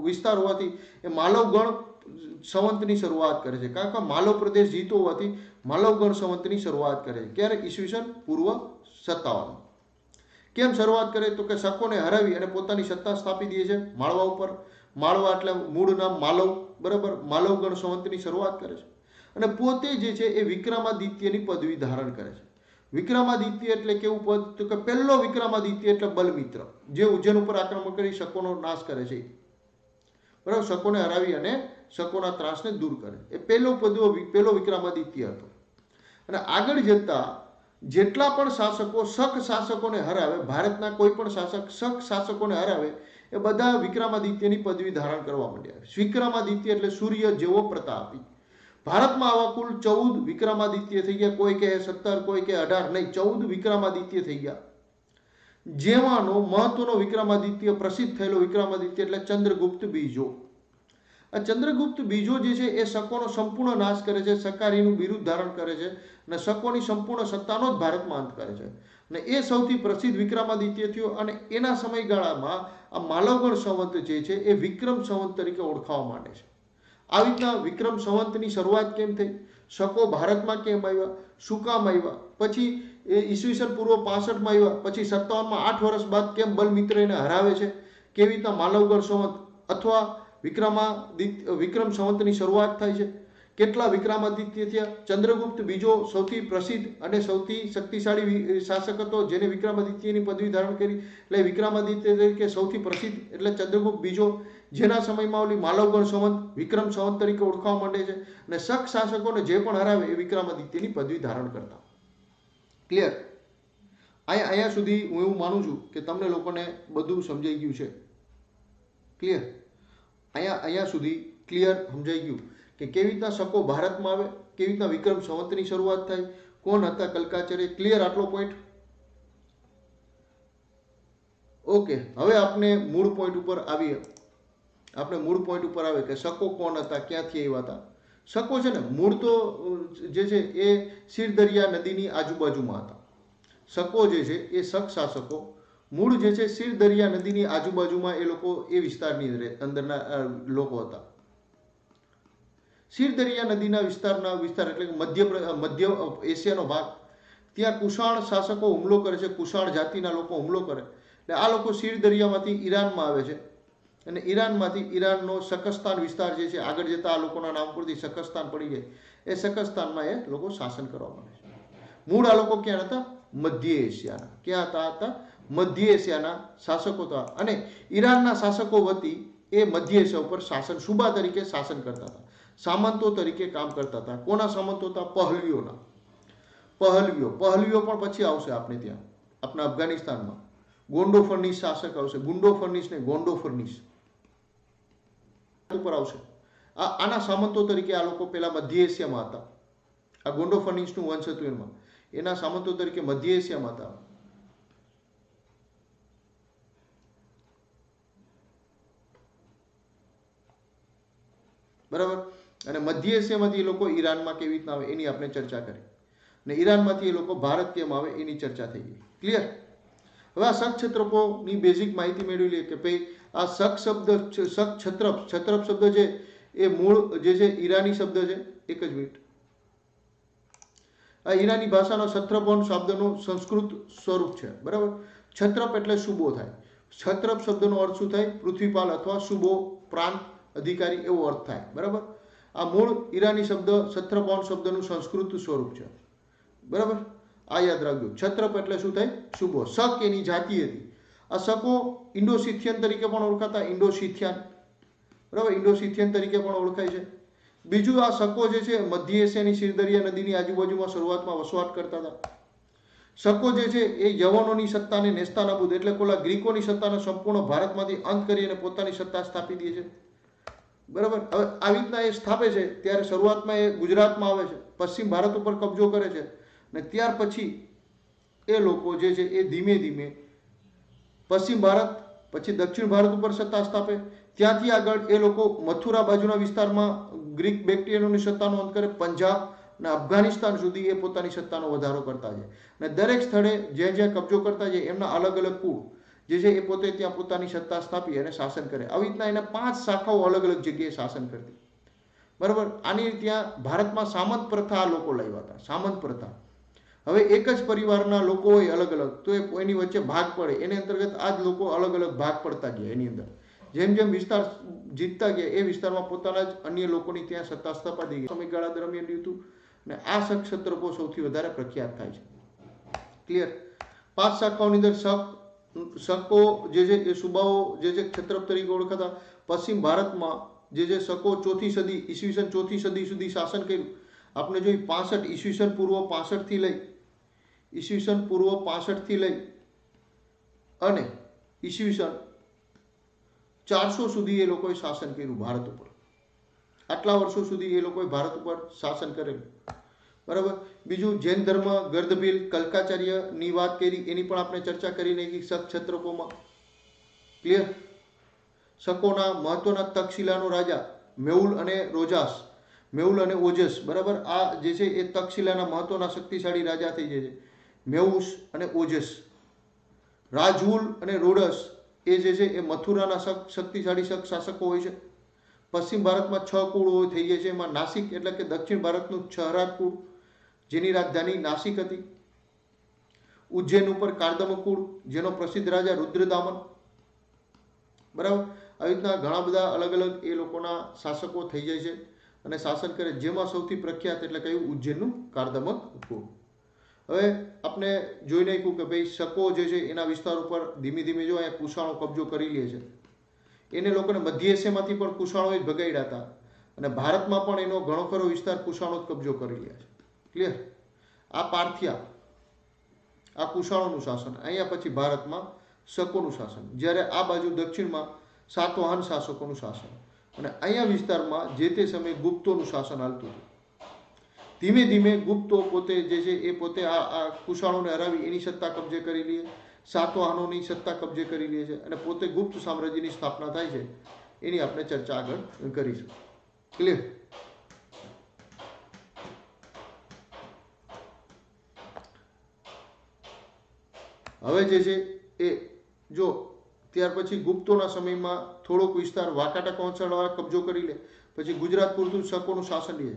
વિસ્તાર હોવાથી એ માલવગણ સંવંતની શરૂઆત કરે છે. કારણ કે માલવ પ્રદેશ જીત્યો હોવાથી માલવગણ સંવંતની શરૂઆત કરે છે. ક્યારે? ઈસવીસન પૂર્વ 57. કેમ શરૂઆત કરે? તો કે શકોને હરાવી અને પોતાની સત્તા સ્થાપી દે છે માળવા ઉપર. માળવા એટલે મૂળ નામ માલવ. બરાબર. માલવગણ સંવંતની શરૂઆત કરે છે અને પોતે જે છે એ વિક્રમાદિત્યની પદવી ધારણ કરે છે. વિક્રમાદિત્ય એટલે કેવું પદ? તો કે પહેલો વિક્રમાદિત્ય એટલે બલમિત્ર જે ઉજ્જૈન ઉપર આક્રમણ કરી શકોનો નાશ કરે છે. બરાબર. શકોને હરાવી અને શકોના ત્રાસને દૂર કરે. એ પહેલો વિક્રમાદિત્ય હતો. અને આગળ જતા જેટલા પણ શાસકો શક શાસકોને હરાવે, ભારતના કોઈ પણ શાસક શક શાસકોને હરાવે એ બધા વિક્રમાદિત્યની પદવી ધારણ કરવા માંડ્યા. વિક્રમાદિત્ય એટલે સૂર્ય જેવો પ્રતાપી. ભારતમાં આવા કુલ 14 વિક્રમાદિત્ય થઈ ગયા. કોઈ કહે 17, કોઈ કહે 18, નહીં 14 વિક્રમાદિત્ય થઈ ગયા. જેમાંનો મહત્વનો વિક્રમાદિત્ય, પ્રસિદ્ધ થયેલો વિક્રમાદિત્ય એટલે ચંદ્રગુપ્ત બીજો. આ ચંદ્રગુપ્ત બીજો જે છે એ શકોનો સંપૂર્ણ નાશ કરે છે, શકારીનું બિરુદ ધારણ કરે છે અને શકોની સંપૂર્ણ સત્તાનો જ ભારતમાં અંત કરે છે. અને એ સૌથી પ્રસિદ્ધ વિક્રમાદિત્ય થયો. અને એના સમયગાળામાં આ માલવગણ સંવંત જે છે એ વિક્રમ સંવંત તરીકે ઓળખાવા માંડે છે. આવી રીતના વિક્રમ સંવંતની શરૂઆત કેમ થઈ, શકો ભારતમાં કેમ આવ્યા, શું કામ આવ્યા, પછી એ ઈસવીસન પૂર્વ 65માં આવ્યા, પછી 57માં 8 વર્ષ બાદ કેમ બલમિત્ર એને હરાવે છે, કેવી રીતના માલવગણ સંવંત અથવા વિક્રમ સંવંતની શરૂઆત થાય છે, કેટલા વિક્રમાદિત્ય થયા. ચંદ્રગુપ્ત બીજો સૌથી પ્રસિદ્ધ અને સૌથી શક્તિશાળી શાસક હતો જેને વિક્રમાદિત્યની પદવી ધારણ કરી, એટલે વિક્રમાદિત્ય તરીકે સૌથી પ્રસિદ્ધ એટલે ચંદ્રગુપ્ત બીજો, જેના સમયમાં ઓલી માલવગણ સંવંત વિક્રમ સંવંત તરીકે ઓળખાવા માંડે છે. અને શક શાસકોને જે પણ હરાવે એ વિક્રમાદિત્યની પદવી ધારણ કરતા. ક્લિયર? અહીંયા સુધી હું એવું માનું છું કે તમને લોકોને બધું સમજાઈ ગયું છે. ક્લિયર? અહીંયા સુધી ક્લિયર સમજાઈ ગયું કે કેવી રીતના શકો ભારતમાં આવે, કેવી રીતના વિક્રમ સંવંતની શરૂઆત થાય, કોણ હતા કલ્કાચરે. ક્લિયર આટલો પોઈન્ટ? ઓકે, હવે આપણે મૂળ પોઈન્ટ ઉપર આવીએ. આપણે મૂળ પોઈન્ટ ઉપર આવે કે શકો કોણ હતા, ક્યાંથી આવ્યા હતા. શકો છે ને મૂળ તો જે છે એ શીરદરિયા નદીની આજુબાજુમાં હતા. શકો જે છે એ શક શાસકો મૂળ જે છે શીરદરિયા નદીની આજુબાજુમાં એ લોકો એ વિસ્તારની અંદરના લોકો હતા. શીરદરિયા નદીના વિસ્તાર એટલે કે મધ્ય એશિયાનો ભાગ. ત્યાં કુષાણ શાસકો હુમલો કરે છે, કુષાણ જાતિના લોકો હુમલો કરે. એટલે આ લોકો શીરદરિયામાંથી ઈરાનમાં આવે છે અને ઈરાનમાંથી ઈરાનનો શકસ્તાન વિસ્તાર જે છે, આગળ જતા આ લોકોના નામ પરથી શકસ્તાન પડી જાય, એ શકસ્તાનમાં એ લોકો શાસન કરવા માંગે છે. મૂળ આ લોકો ક્યાં હતા? મધ્ય એશિયાના. ક્યાં હતા? મધ્ય એશિયાના શાસકો હતા. અને ઈરાનના શાસકો વતી એ મધ્ય એશિયા ઉપર શાસન સુબા તરીકે શાસન કરતા હતા, સામંતો તરીકે કામ કરતા હતા. કોના સામંતો હતા? પહલવીઓના. પહલવીઓ પણ પછી આવશે આપણે ત્યાં, આપણા અફઘાનિસ્તાનમાં. ગોંડો ફર્નિશ શાસક આવશે, ગુંડો ફર્નિશ ને ગોંડો ફર્નિશ ઉપર આવશે. આના સામંતો તરીકે આ લોકો પેલા મધ્ય એશિયામાં હતા. આ ગોંડો ફર્નિશનું વંશ હતું એમાં, એના સામંતો તરીકે મધ્ય એશિયામાં હતા. બરાબર? અને મધ્ય એશિયામાંથી એ લોકો ઈરાનમાં કેવી રીતના આવે એની આપણે ચર્ચા કરી, અને ઈરાનમાંથી એ લોકો ભારત કેમ આવે એની ચર્ચા થઈ ગઈ. ક્લિયર? હવે આ શક ક્ષત્રપોની બેઝિક માહિતી મેળવી લઈએ કે ભાઈ આ શક શબ્દ, શક છત્રપ શબ્દ છે એ મૂળ જે છે ઈરાની શબ્દ છે. એક જ મિનિટ. આ ઈરાની ભાષાનો છત્રપોન શબ્દનું સંસ્કૃત સ્વરૂપ છે. બરાબર? છત્રપ એટલે સુબો થાય. છત્રપ શબ્દનો અર્થ શું થાય? પૃથ્વીપાલ અથવા સુબો, પ્રાંત અધિકારી એવો અર્થ થાય. બરાબર? આ મૂળ ઈરાની શબ્દ છત્રપોન શબ્દનું સંસ્કૃત સ્વરૂપ છે. બરાબર? આ યાદ રાખજો. છત્રપ એટલે શું થાય? સુબો. શક એની જાતિ હતી. આ શકો ઇન્ડોસિથિયન તરીકે પણ ઓળખાતા. ઇન્ડોસિથિયન. બરાબર? ઇન્ડોસિથિયન તરીકે પણ ઓળખાય છે. બીજું આ શકો જે છે મધ્ય એશિયાની શીરદરિયા નદીની આજુબાજુમાં શરૂઆતમાં વસવાટ કરતા હતા. શકો જે છે એ યવનોની સત્તાને નેસ્તાનાબૂદ એટલે કોલા ગ્રીકોની સત્તાને સંપૂર્ણ ભારતમાંથી અંત કરી અને પોતાની સત્તા સ્થાપી દે છે. બરાબર? હવે આવી રીતના એ સ્થાપે છે ત્યારે શરૂઆતમાં એ ગુજરાતમાં આવે છે, પશ્ચિમ ભારત ઉપર કબજો કરે છે, અને ત્યાર પછી એ લોકો જે છે એ ધીમે ધીમે પશ્ચિમ ભારત પછી દક્ષિણ ભારત ઉપર સત્તા સ્થાપે. ત્યાંથી આગળ એ લોકો મથુરા બાજુના વિસ્તારમાં ગ્રીક બેક્ટેરિયનોની સત્તાનો અંત કરે. પંજાબ અને અફઘાનિસ્તાન સુધી એ પોતાની સત્તાનો વધારો કરતા છે. અને દરેક સ્થળે જ્યાં જ્યાં કબજો કરતા છે એમના અલગ અલગ કુળ જે છે એ પોતે ત્યાં પોતાની સત્તા સ્થાપી અને શાસન કરે. આવી રીતના એને 5 શાખાઓ અલગ અલગ જગ્યાએ શાસન કરતી. બરાબર? આની ત્યાં ભારતમાં સામંત પ્રથા આ લોકો લાવ્યા હતા. સામંત પ્રથા. હવે એક જ પરિવારના લોકો હોય અલગ અલગ તો એની વચ્ચે ભાગ પડે, એની અંતર્ગત આ જ લોકો અલગ અલગ ભાગ પડતા ગયા. એની અંદર જેમ જેમ વિસ્તાર જીતતા ગયા એ વિસ્તારમાં પોતાના જ અન્ય લોકોની ત્યાં સત્તા સ્થાપી ગઈ. સમયગાળા દરમિયાન રહ્યું હતું. અને આ શક ક્ષત્રપો સૌથી વધારે પ્રખ્યાત થાય છે. ક્લિયર? 5 શાખાઓની અંદર શકો જે છે એ સુબાઓ જે છે ક્ષત્રપ તરીકે ઓળખાતા. પશ્ચિમ ભારતમાં જે છે શકો 4th સદી ઈસવીસન 4th સદી સુધી શાસન કર્યું. આપણે જોઈ 65 ઈસવીસન પૂર્વ 65 થી લઈ ઈસવીસન પૂર્વ 65 થી લઈ અને ઈસવીસન 400 સુધી એ લોકોએ શાસન કર્યું ભારત ઉપર. આટલા વર્ષો સુધી એ લોકોએ ભારત ઉપર શાસન કરેલું, બરાબર. બીજું જૈન ધર્મ, ગર્દભીલ, કલ્કાચાર્યની વાત કરી, એની પણ આપણે ચર્ચા કરી નાખી શક ક્ષત્રપોમાં. ક્લિયર. શકોના મહત્વના તક્ષશિલાનો રાજા મેહુલ અને રોજાસ, મેહુલ અને ઓજસ, બરાબર. આ જે છે એ તક્ષશિલાના મહત્વના શક્તિશાળી રાજા થઈ જાય છે, મેઉસ અને ઓજસ. રાજુલ અને રોડસ એ જે છે એ મથુરાના શક્તિશાળી શાસકો હોય છે. પશ્ચિમ ભારતમાં 6 કુળો થઈ જાય છે. એમાં નાસિક એટલે કે દક્ષિણ ભારતનું છહરાજ કુળ, જેની રાજધાની નાસિક હતી. ઉજ્જૈન ઉપર કાર્દમ કુળ, જેનો પ્રસિદ્ધ રાજા રુદ્રદામન, બરાબર. આવી રીતના ઘણા બધા અલગ અલગ એ લોકોના શાસકો થઈ જાય છે અને શાસન કરે. જેમાં સૌથી પ્રખ્યાત એટલે કયું? ઉજ્જૈનનું કાર્દમક કુળ. હવે આપણે જોઈ નાખ્યું કે ભાઈ શકો જે છે એના વિસ્તાર ઉપર ધીમે ધીમે જો અહીંયા કુશાણો કબજો કરી લે છે. એને લોકોને મધ્ય એશિયામાંથી પણ કુશાણો જ ભગાડ્યા હતા અને ભારતમાં પણ એનો ઘણો ખરો વિસ્તાર કુશાણો જ કબજો કરી રહ્યા છે. ક્લિયર. આ પાર્થિયા, આ કુશાણોનું શાસન. અહીંયા પછી ભારતમાં શકોનું શાસન, જ્યારે આ બાજુ દક્ષિણમાં સાતવાહન શાસકોનું શાસન, અને અહીંયા વિસ્તારમાં જે તે સમયે ગુપ્તોનું શાસન હાલતું હતું. ધીમે ધીમે ગુપ્તો પોતે જે છે એ પોતે આ કુશાણોને હરાવી એની સત્તા કબજે કરી લે, સાતવાહનોની સત્તા કબજે કરી લે છે અને પોતે ગુપ્ત સામ્રાજ્યની સ્થાપના થાય છે. એની આપણે ચર્ચા આગળ કરીશું. ક્લિયર. હવે જે છે એ જો ત્યાર પછી ગુપ્તોના સમયમાં થોડોક વિસ્તાર વાકાટક વંશાવળા કબજો કરી લે, પછી ગુજરાત પૂરતું શકોનું શાસન રહે,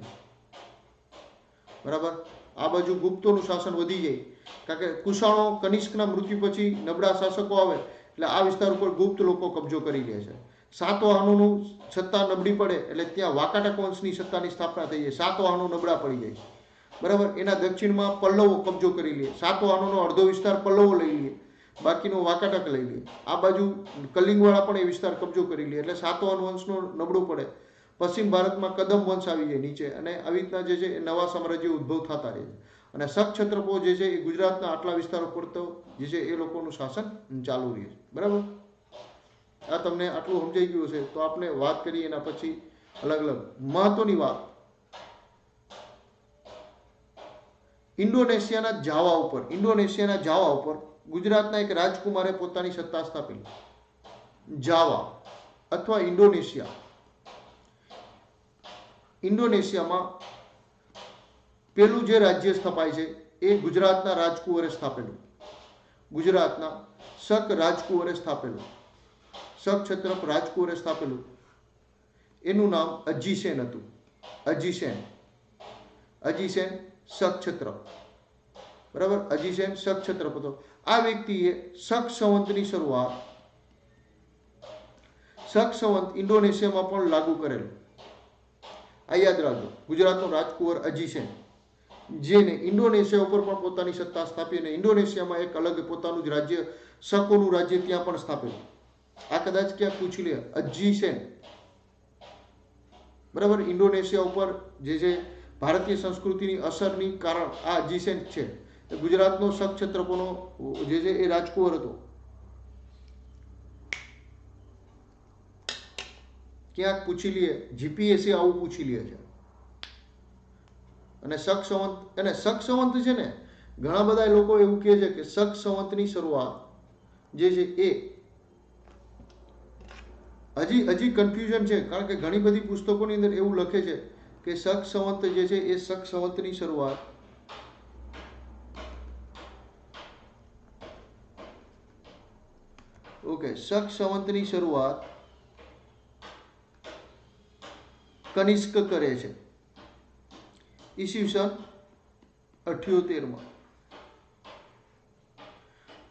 બરાબર. આ બાજુ ગુપ્તોનું શાસન વધી જાય, કારણ કે કુશાણો કનિષ્કના મૃત્યુ પછી નબળા શાસકો આવે એટલે આ વિસ્તાર ઉપર ગુપ્ત લોકો કબજો કરી લે છે. સાતવાહનોનું સત્તા નબળી પડે એટલે ત્યાં વાકાટક વંશની સત્તાની સ્થાપના થઈ જાય. સાતવાહનો નબળા પડી જાય, બરાબર. એના દક્ષિણમાં પલ્લવો કબજો કરી લે. સાતવાહનોનો અડધો વિસ્તાર પલ્લવો લઈ લે, બાકીનો વાકાટક લઈ લે. આ બાજુ કલિંગવાળા પણ એ વિસ્તાર કબજો કરી લે એટલે સાતવાહન વંશનો નબળું પડે. પશ્ચિમ ભારતમાં કદમ વંશ આવી જાય નીચે, અને આવી રીતના જે છે એ નવા સામ્રાજ્યો ઉદ્ભવ થતા રહે છે. અને શક ક્ષત્રપો જે છે એ ગુજરાતના આટલા વિસ્તારો પર તો જે છે એ લોકોનું શાસન ચાલુ રહે છે, બરાબર. આ તમને આટલું સમજાઈ ગયું છે. તો આપણે વાત કરીએ એના પછી અલગ અલગ મહત્વની વાત. ઇન્ડોનેશિયાના જાવા ઉપર ગુજરાતના એક રાજકુમારે પોતાની સત્તા સ્થાપેલી. જાવા અથવા ઇન્ડોનેશિયામાં પેલું જે રાજ્ય સ્થપાય છે એ ગુજરાતના રાજકુંવરે સ્થાપેલું. ગુજરાતના શક રાજકુંવરે સ્થાપેલું, શક ક્ષત્રપ રાજકુંવરે સ્થાપેલું. એનું નામ અજીસેન હતું. અજીસેન શક ક્ષત્રપ, બરાબર. અજીસેન શક ક્ષત્રપ હતો. આ વ્યક્તિએ શક સંવંતની શરૂઆત શક સંવંત ઇન્ડોનેશિયામાં પણ લાગુ કરેલું. આ યાદ રાખજો. ગુજરાતનો રાજકુંવર અજીસેન, જેને ઇન્ડોનેશિયા ઉપર પણ પોતાની સત્તા સ્થાપી અને ઇન્ડોનેશિયામાં એક અલગ પોતાનું જ રાજ્ય, શકોનું રાજ્ય ત્યાં પણ સ્થાપેલું. આ કદાચ ક્યાંક પૂછી લે. અજીસેન, બરાબર. ઇન્ડોનેશિયા ઉપર જે છે ભારતીય સંસ્કૃતિની અસરની કારણ આ અજીસેન છે. ગુજરાતનો શક ક્ષત્રપોનો જે છે એ રાજકુંવર હતો. ક્યાંક પૂછી લે, જીપીએસસી આવું પૂછી લે છે. અને શક સંવંત છે ને, ઘણા બધા લોકો એવું કહે છે કે શક સંવંતની શરૂઆત જે છે એ હજી કન્ફ્યુઝન છે, કારણ કે ઘણી બધી પુસ્તકોની અંદર એવું લખે છે કે શક સંવંત જે છે એ શક સંવંતની શરૂઆત શક સંવંતની શરૂઆત કનિષ્ક કરે છે ઈસવીસન 78માં.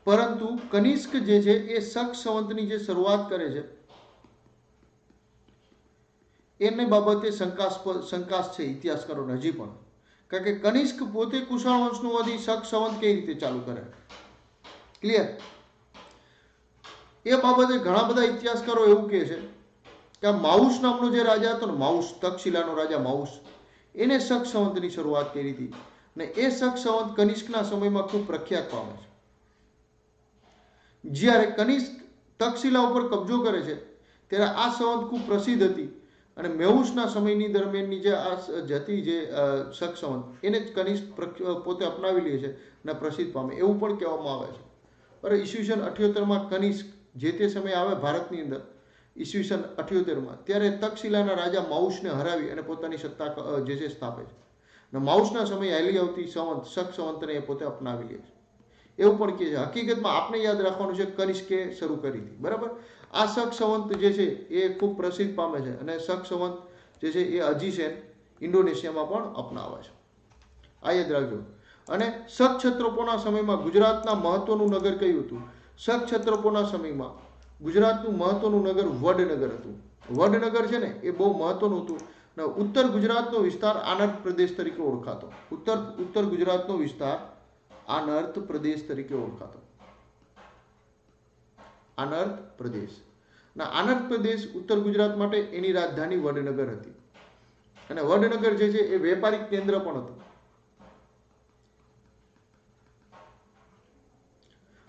પરંતુ કનિષ્ક જે છે એ શક સંવંતની જે શરૂઆત કરે છે એને બાબતે શંકાસ છે ઇતિહાસકારોને હજી પણ, કારણ કે કનિષ્ક પોતે કુશાણ વંશનો હોવાથી શક સંવંત કઈ રીતે ચાલુ કરે. ક્લિયર. એ બાબતે ઘણા બધા ઇતિહાસકારો એવું કહે છે કે આ માઉસ નામનો જે રાજા હતો ને, માઉસ, તક્ષશિલાનો રાજા માઉસ, એને શક સંવંતની શરૂઆત કરી હતી અને એ શક સંવંત કનિષ્કના સમયમાં ખૂબ પ્રખ્યાત પામે છે. જ્યારે કનિષ્ક તક્ષશિલા ઉપર કબજો કરે છે ત્યારે આ સંવંત ખૂબ પ્રસિદ્ધ હતી અને મેઉસના સમયની દરમિયાનની જે આ જતી જે શક સંવંત એને જ કનિષ્ક પોતે અપનાવી લે છે અને પ્રસિદ્ધ પામે એવું પણ કહેવામાં આવે છે. પર ઈસવીસન 78માં કનિષ્ક જે તે સમયે આવે ભારતની અંદર ઈસવીસન 78માં, ત્યારે તક્ષશિલાના રાજા માઉસને હરાવી અને પોતાની સત્તા જે છે સ્થાપે છે. અને માઉસના સમયે હાલી આવતી સંવંત શક સંવંતને એ પોતે અપનાવી લે છે એવું પણ કહે છે. હકીકતમાં આપણે યાદ રાખવાનું છે કનિષ્કે શરૂ કરી હતી, બરાબર. આ શક સંવંત જે છે એ ખૂબ પ્રસિદ્ધ પામે છે અને શક સંવંત જે છે એ હજી છે ઇન્ડોનેશિયામાં પણ અપનાવે છે. આ યાદ રાખજો. અને શક ક્ષત્રપોના સમયમાં ગુજરાતના મહત્વનું નગર કયું હતું? શક ક્ષત્રપોના સમયમાં ગુજરાતનું મહત્વનું નગર વડનગર હતું. વડનગર છે ને એ બહુ મહત્વનું હતું. ઉત્તર ગુજરાતનો વિસ્તાર આનર્ત પ્રદેશ તરીકે ઓળખાતો. ઉત્તર ગુજરાતનો વિસ્તાર આનર્ત પ્રદેશ તરીકે ઓળખાતો. આનર્ત પ્રદેશ. આનર્ત પ્રદેશ ઉત્તર ગુજરાત માટે એની રાજધાની વડનગર હતી. અને વડનગર જે છે એ વેપારિક કેન્દ્ર પણ હતું.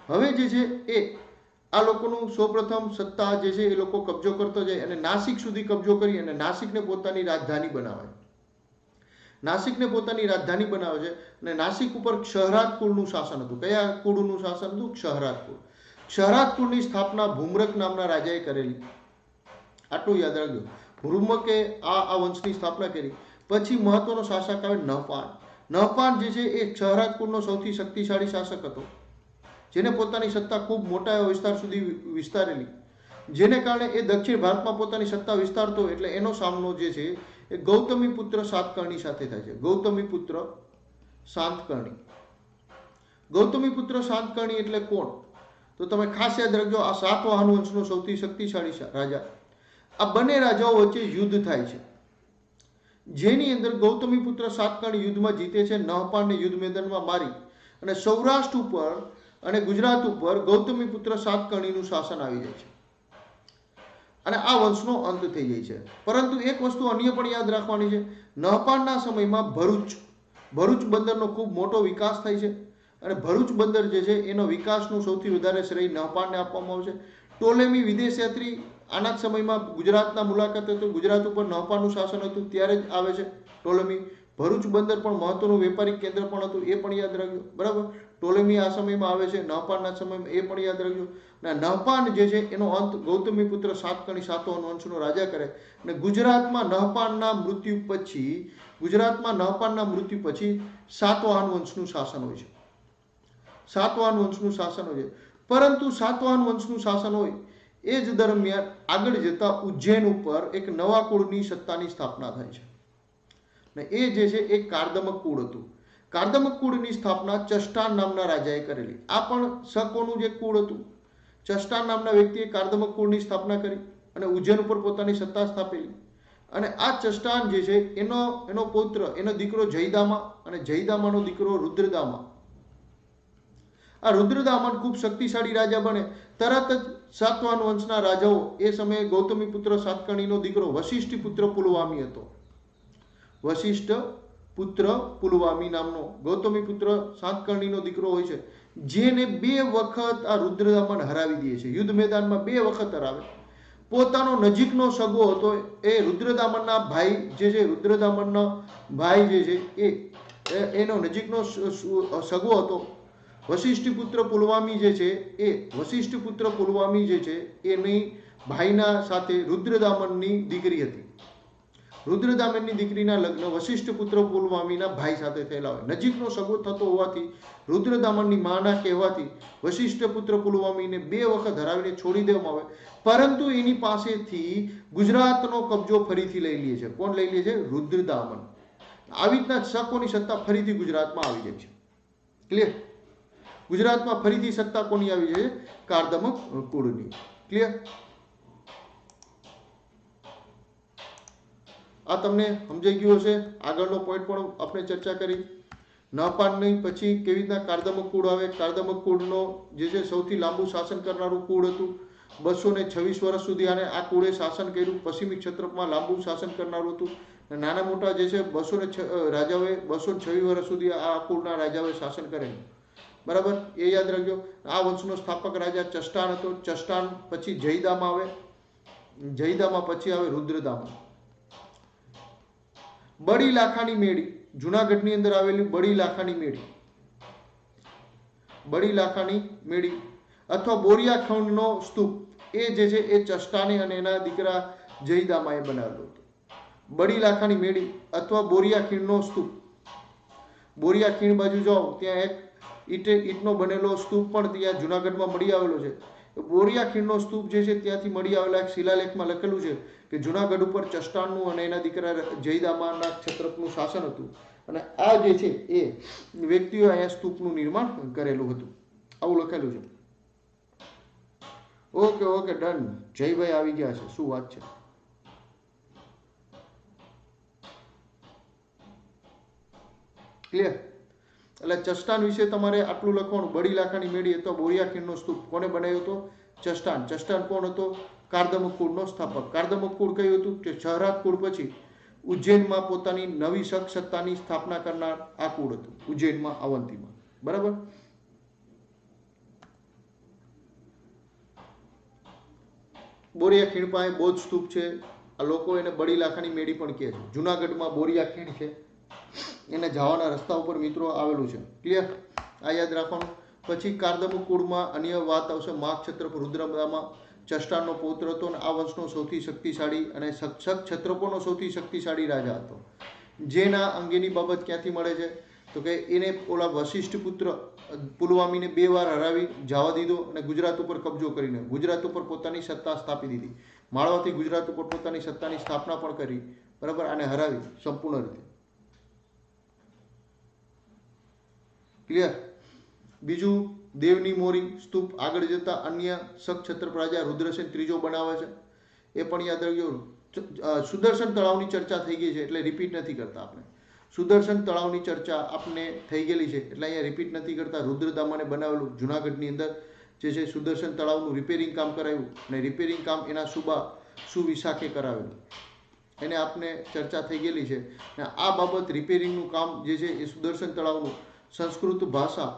હવે જે છે એ આ લોકોનું સૌપ્રથમ સત્તા જે છે એ લોકો કબજો કરતો જાય અને નાસિક સુધી કબજો કરી અને નાસિકને પોતાની રાજધાની બનાવે. નાસિકને પોતાની રાજધાની બનાવે છે અને નાસિક ઉપર ક્ષહરાજ કુળનું શાસન હતું. કયા કુળનું શાસન હતું? ક્ષહરાજ કુળ. ક્ષહરાજ કુળની સ્થાપના ભૂમરક નામના રાજાએ કરેલી. આટલું યાદ રાખજો. ભૂમરકે આ વંશની સ્થાપના કરી. પછી મહત્વનો શાસક આવે નહપાન. નહપાન જે છે એ ક્ષહરાજ કુળનો સૌથી શક્તિશાળી શાસક હતો, જેને પોતાની સત્તા ખૂબ મોટા એવા વિસ્તાર સુધી વિસ્તારેલી, જેને કારણે એ દક્ષિણ ભારતમાં પોતાની સત્તા વિસ્તારતો. એટલે એનો સામનો જે છે એ ગૌતમી પુત્ર સાતકર્ણી સાથે થાય છે. ગૌતમી પુત્ર સાતકર્ણી. ગૌતમી પુત્ર સાતકર્ણી એટલે કોણ? તો તમે ખાસ યાદ રાખજો, આ સાતવાહન વંશનો સૌથી શક્તિશાળી રાજા. આ બંને રાજાઓ વચ્ચે યુદ્ધ થાય છે, જેની અંદર ગૌતમી પુત્ર સાતકર્ણી યુદ્ધમાં જીતે છે. નહપાનને યુદ્ધ મેદાનમાં મારી અને સૌરાષ્ટ્ર ઉપર અને ગુજરાત ઉપર ગૌતમી પુત્ર સાતકર્ણીનું શાસન આવી જાય છે અને આ વંશનો અંત થઈ જાય છે. પરંતુ એક વસ્તુ અન્ય પણ યાદ રાખવાની છે. નહપાનના સમયમાં ભરૂચ બંદરનો ખૂબ મોટો વિકાસ થાય છે અને ભરૂચ બંદર જે છે એનો વિકાસનું સૌથી વધારે શ્રેય નહપાનને આપવામાં આવે છે. ટોલેમી વિદેશ યાત્રી આના સમયમાં ગુજરાતના મુલાકાત હતું, ગુજરાત ઉપર નહપાનનું શાસન હતું ત્યારે જ આવે છે ટોલેમી. ભરૂચ બંદર પણ મહત્વનું વેપારિક કેન્દ્ર પણ હતું, એ પણ યાદ રાખજો, બરાબર. ટોલેમી આ સમયમાં આવે છે, નહપાનના સમયમાં, એ પણ યાદ રાખજો. અને નહપાન જે છે એનો અંત ગૌતમી પુત્ર સાતકર્ણી સાતવાહન વંશનો રાજા કરે અને ગુજરાતમાં નહપાનના મૃત્યુ પછી સાતવાહન વંશનું શાસન હોય છે. સાતવાહન વંશનું શાસન હોય છે. પરંતુ સાતવાહન વંશનું શાસન હોય એ જ દરમિયાન આગળ જતા ઉજ્જૈન ઉપર એક નવા કુળની સત્તાની સ્થાપના થાય છે ને એ જે છે એ કાર્દમક કુળ હતું. કાર્દમક કુળની સ્થાપના ચષ્ટાન નામના રાજાએ કરેલી. આ પણ શકોનું જે કુળ હતું. ચષ્ટાન નામના વ્યક્તિએ કાર્દમક કુળની સ્થાપના કરી અને ઉજ્જૈન ઉપર પોતાની સત્તા સ્થાપેલી. અને આ ચષ્ટાન જે છે એનો પૌત્ર, એનો દીકરો જયદામા અને જયદામાનો દીકરો રુદ્રદામા. આ રુદ્રદામન ખૂબ શક્તિશાળી રાજા બને. તરત જ સાતવાહન વંશના રાજાઓ એ સમયે ગૌતમી પુત્ર સાતકર્ણીનો દીકરો વશિષ્ઠ પુત્ર પુલવામી હતો. વશિષ્ઠ પુત્ર પુલવામી નામનો ગૌતમી પુત્ર સાતકર્ણીનો દીકરો હોય છે, જેને 2 વખત આ રુદ્રદામન હરાવી દે છે. યુદ્ધ મેદાનમાં 2 વખત હરાવે. પોતાનો નજીકનો સગો હતો એ રુદ્રદામનના ભાઈ જે છે, રુદ્રદામનનો ભાઈ જે છે એનો નજીકનો સગો હતો. વશિષ્ઠ પુત્ર પુલવામી જે છે એ વશિષ્ઠ પુત્ર પુલવામી જે છે એની ભાઈના સાથે રુદ્રદામનની દીકરી હતી. રુદ્રદામનની દીકરીના લગ્ન વશિષ્ઠ પુત્ર પુલવામીના ભાઈ સાથે થયેલા હોય. નજીકનો સગો થતો હોવાથી રુદ્રદામનની માના કહેવાથી વશિષ્ઠ પુત્ર પુલવામીને 2 વખત હરાવીને છોડી દેવામાં આવે. પરંતુ એની પાસેથી ગુજરાતનો કબજો ફરીથી લઈ લે છે. કોણ લઈ લે છે? રુદ્રદામન. આવી રીતના શકોની સત્તા ફરીથી ગુજરાતમાં આવી જાય છે. ક્લિયર? ગુજરાતમાં ફરીથી સત્તા કોની આવી જાય? કાર્દમક કુળની. ક્લિયર? આ તમને સમજાઈ ગયું હશે. આગળનો પોઈન્ટ પણ આપણે ચર્ચા કરી. નહપાનની પછી કેવી રીતના કાર્દમક કુળ આવે. કાર્દમક કુળનો જે છે સૌથી લાંબુ શાસન કરનારું કુળ હતું. 226 વર્ષ સુધી આને આ કુળે શાસન કર્યું. પશ્ચિમી ક્ષેત્રમાં લાંબુ શાસન કરનારું હતું. નાના મોટા જે છે 206 રાજાઓએ 226 વર્ષ સુધી આ કુળના રાજાઓએ શાસન કરેલું. બરાબર, એ યાદ રાખજો. આ વંશનો સ્થાપક રાજા ચષ્ટાન હતો. ચષ્ટાન પછી જયદામા આવે. જયદામા પછી આવે રુદ્રદામન. બડી લાખાની મેળી, જુનાગઢની અંદર આવેલી બડી લાખાની મેળી, બડી લાખાની મેળી અથવા બોરિયા ખંડનો સ્તૂપ, એ જે છે એ ચષ્ટાને અને એના દીકરા જયદામાએ બનાવેલો હતો. બડી લાખાની મેળી અથવા બોરિયા ખીણનો સ્તૂપ, બોરિયા ખીણ બાજુ જાઓ ત્યાં એક ઈંટનો બનેલો સ્તૂપ પણ ત્યાં જુનાગઢમાં મળી આવેલો છે. બોરિયા ખીણનો સ્તૂપ જે છે ત્યાંથી મળી આવેલા એક શિલાલેખમાં લખેલું છે કે જુનાગઢ ઉપર ચષ્ટાનનું અને એના દીકરા જયદામાના ક્ષત્રપનું શાસન હતું અને આ જે છે એ વ્યક્તિઓ અહીંયા સ્તૂપનું નિર્માણ કરેલું હતું, આવું લખેલું છે. ઓકે ઓકે ડન, જયભાઈ આવી ગયા છે, શું વાત છે. ક્લિયર? એટલે ચષ્ટાન વિશે તમારે આટલું લખવાનું. બડી લાખાની મેળી અથવા બોરિયા ખીણનો સ્તૂપ કોને બનાવ્યો હતો? ચષ્ટાન. ચષ્ટાન કોણ હતો? કાર્દમક કુળનો સ્થાપક. કાર્દમક કુળ કયું હતું? કે શહરાત કુળ પછી ઉજ્જૈનમાં પોતાની નવી શક સત્તાની સ્થાપના કરનાર આ કુળ હતું, ઉજ્જૈનમાં, અવંતીમાં. બરાબર? બોરિયા ખીણ પાસે બૌદ્ધ સ્તૂપ છે. આ લોકો એને બડી લાખાની મેળી પણ કહે છે. જુનાગઢમાં બોરિયા ખીણ છે, એને જવાના રસ્તા ઉપર મિત્રો આવેલું છે. ક્લિયર? આ યાદ રાખવાનું. પછી કાર્દમક કુળમાં અન્ય વાત આવશે. માગક્ષત્રપ રુદ્રદામાં ચષ્ટાનનો પૌત્ર હતો અને આ વંશનો સૌથી શક્તિશાળી અને ક્ષત્રપોનો સૌથી શક્તિશાળી રાજા હતો. જેના અંગેની બાબત ક્યાંથી મળે છે? તો કે એને ઓલા વશિષ્ઠ પુત્ર પુલવામીને 2 વાર હરાવી જવા દીધો અને ગુજરાત ઉપર કબજો કરીને ગુજરાત ઉપર પોતાની સત્તા સ્થાપી દીધી. માળવાથી ગુજરાત ઉપર પોતાની સત્તાની સ્થાપના પણ કરી. બરાબર? આને હરાવી સંપૂર્ણ રીતે. ક્લિયર? બીજું દેવની મોરી સ્તૂપ આગળ જતા અન્ય સક્ષત્રપ રાજા રુદ્રસેન ત્રીજો બનાવે છે, એ પણ યાદ રાખજો. સુદર્શન તળાવની ચર્ચા થઈ ગઈ છે એટલે રિપીટ નથી કરતા આપણે. સુદર્શન તળાવની ચર્ચા આપણે થઈ ગયેલી છે એટલે અહીંયા રિપીટ નથી કરતા. રુદ્રદામાને બનાવેલું જુનાગઢની અંદર જે છે સુદર્શન તળાવનું રિપેરિંગ કામ કરાવ્યું અને રિપેરિંગ કામ એના સુવિશાખે કરાવેલું, એને આપણે ચર્ચા થઈ ગયેલી છે. અને આ બાબત રિપેરિંગનું કામ જે છે એ સુદર્શન તળાવનું સંસ્કૃત ભાષા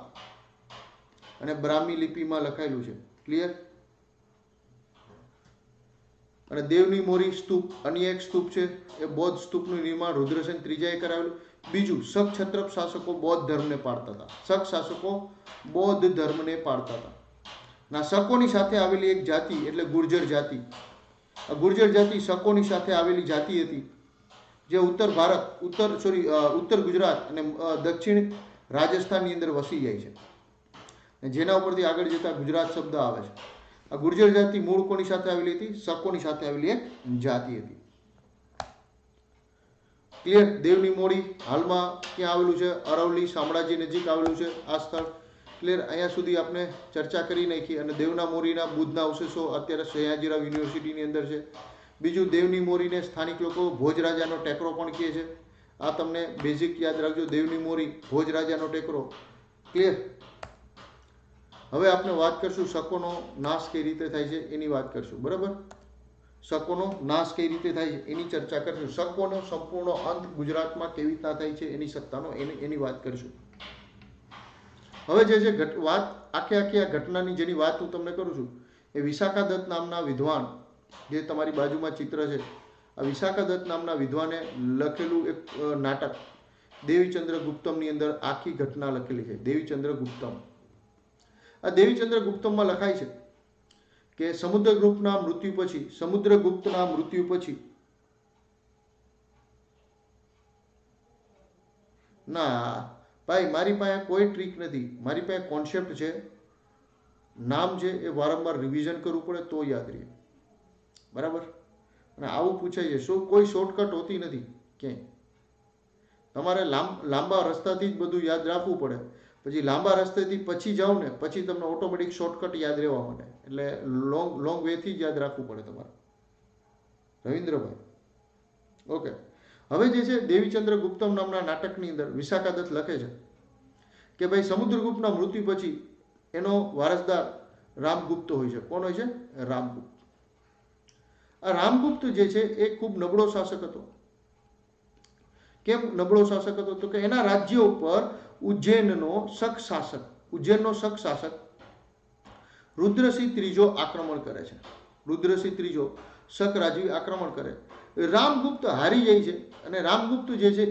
અને બ્રાહ્મી લિપિમાં લખાયેલું છે. ક્લિયર? અને દેવની મોરી સ્તૂપ અન્ય એક સ્તૂપ છે, એ બૌદ્ધ સ્તૂપનું નિર્માણ રુદ્રસેન ત્રીજાએ કરાવેલું. બીજું, શક ક્ષત્રપ શાસકો બૌદ્ધ ધર્મને પાળતા હતા. શક શાસકો બૌદ્ધ ધર્મને પાળતા હતા. ના શકોની સાથે આવેલી એક જાતિ એટલે ગુર્જર જાતિ. આ ગુર્જર જાતિ શકોની સાથે આવેલી જાતિ હતી જે ઉત્તર ગુજરાત અને દક્ષિણ રાજસ્થાનની અંદર વસી જાય છે, જેના ઉપરથી આગળ જતા ગુજરાત શબ્દ આવે છે. આ ગુર્જર જાતિ મૂળ કોની સાથે આવેલી હતી? શકોની સાથે આવેલી એક જાતિ હતી. ક્લિયર? દેવની મોડી હાલમાં ક્યાં આવેલું છે? અરવલ્લી શામળાજી નજીક આવેલું છે આ સ્થળ. ક્લિયર? અહીંયા સુધી આપણે ચર્ચા કરી નાખી. અને દેવના મોરીના બુદ્ધના અવશેષો અત્યારે સયાજીરાવ યુનિવર્સિટીની અંદર છે. બીજું, દેવની મોરીને સ્થાનિક લોકો ભોજરાજાનો ટેકરો પણ કહે છે. આ તમને બેઝિક યાદ રાખજો. દેવની મોરી, ભોજરાજાનો ટેકરો. ક્લિયર? હવે આપણે વાત કરશું શકોનો નાશ કઈ રીતે થાય છે એની વાત કરશું. બરાબર? શકોનો નાશ કઈ રીતે થાય છે એની ચર્ચા કરશું. શકોનો સંપૂર્ણ અંત ગુજરાતમાં કેવી રીતના થાય છે એની સત્તાનો એની વાત કરશું. હવે જે વાત આખી આ ઘટનાની જેની વાત હું તમને કરું છું એ વિશાખા દત્ત નામના વિદ્વાન, જે તમારી બાજુમાં ચિત્ર છે, આ વિશાખા દત્ત નામના વિદ્વાને લખેલું એક નાટક દેવીચંદ્ર ગુપ્તમની અંદર આખી ઘટના લખેલી છે. દેવીચંદ્ર ગુપ્તમ. આ દેવીચંદ્ર ગુપ્તમમાં લખાય છે કે સમુદ્રગુપ્તના મૃત્યુ પછી ના ભાઈ, મારી પાસે કોઈ ટ્રીક નથી, મારી પાસે કોન્સેપ્ટ છે. નામ છે એ વારંવાર રિવિઝન કરવું પડે તો યાદ રહે. બરાબર? અને આવું પૂછાય છે. શું કોઈ શોર્ટકટ હોતી નથી ક્યાંય. તમારે લાંબા રસ્તાથી જ બધું યાદ રાખવું પડે. પછી લાંબા રસ્તેથી પછી જાઓ ને પછી તમને ઓટોમેટિક શોર્ટકટ યાદ રહેવા માટે. એટલે લોંગ વેથી જ યાદ રાખવું પડે તમારે. રવિન્દ્રભાઈ, ઓકે. હવે જે છે દેવીચંદ્ર ગુપ્તમ નામના નાટકની અંદર વિશાખા દત્ત લખે છે કે ભાઈ સમુદ્રગુપ્તના મૃત્યુ પછી એનો વારસદાર રામગુપ્ત હોય છે. કોણ હોય છે? રામગુપ્ત. આ રામગુપ્ત જે છે એ ખૂબ નબળો શાસક હતો. કેમ નબળો શાસક હતો? તો કે એના રાજ્ય ઉપર ઉજ્જૈનનો શક શાસક રુદ્રસિંહ ત્રીજો આક્રમણ કરે છે. રુદ્રસિંહ ત્રીજો શક રાજવી આક્રમણ કરે રામગુપ્ત હારી જાય છે અને રામગુપ્ત જે છે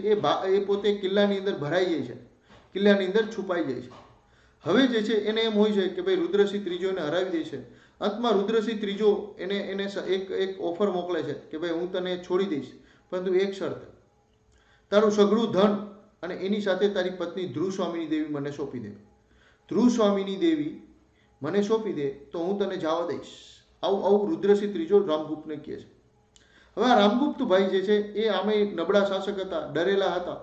એ પોતે કિલ્લાની અંદર ભરાઈ જાય છે, કિલ્લાની અંદર છુપાઈ જાય છે. હવે જે છે એને એમ હોય છે કે ભાઈ રુદ્રસિંહ ત્રીજો એને હરાવી દે છે. અંતમાં રુદ્રસિંહ ત્રીજો એને એક ઓફર મોકલે છે કે ભાઈ હું તને છોડી દઈશ, પરંતુ એક શરત, તારું સઘળું ધન અને એની સાથે તારી પત્ની ધ્રુવસ્વામિની દેવી મને સોંપી દે. ધ્રુવસ્વામિની દેવી મને સોંપી દે તો હું તને જવા દઈશ. આવું રુદ્રસિંહ ત્રીજો રામગુપ્તને કહે છે. હવે આ રામગુપ્ત ભાઈ જે છે એ આમે નબળા શાસક હતા, ડરેલા હતા,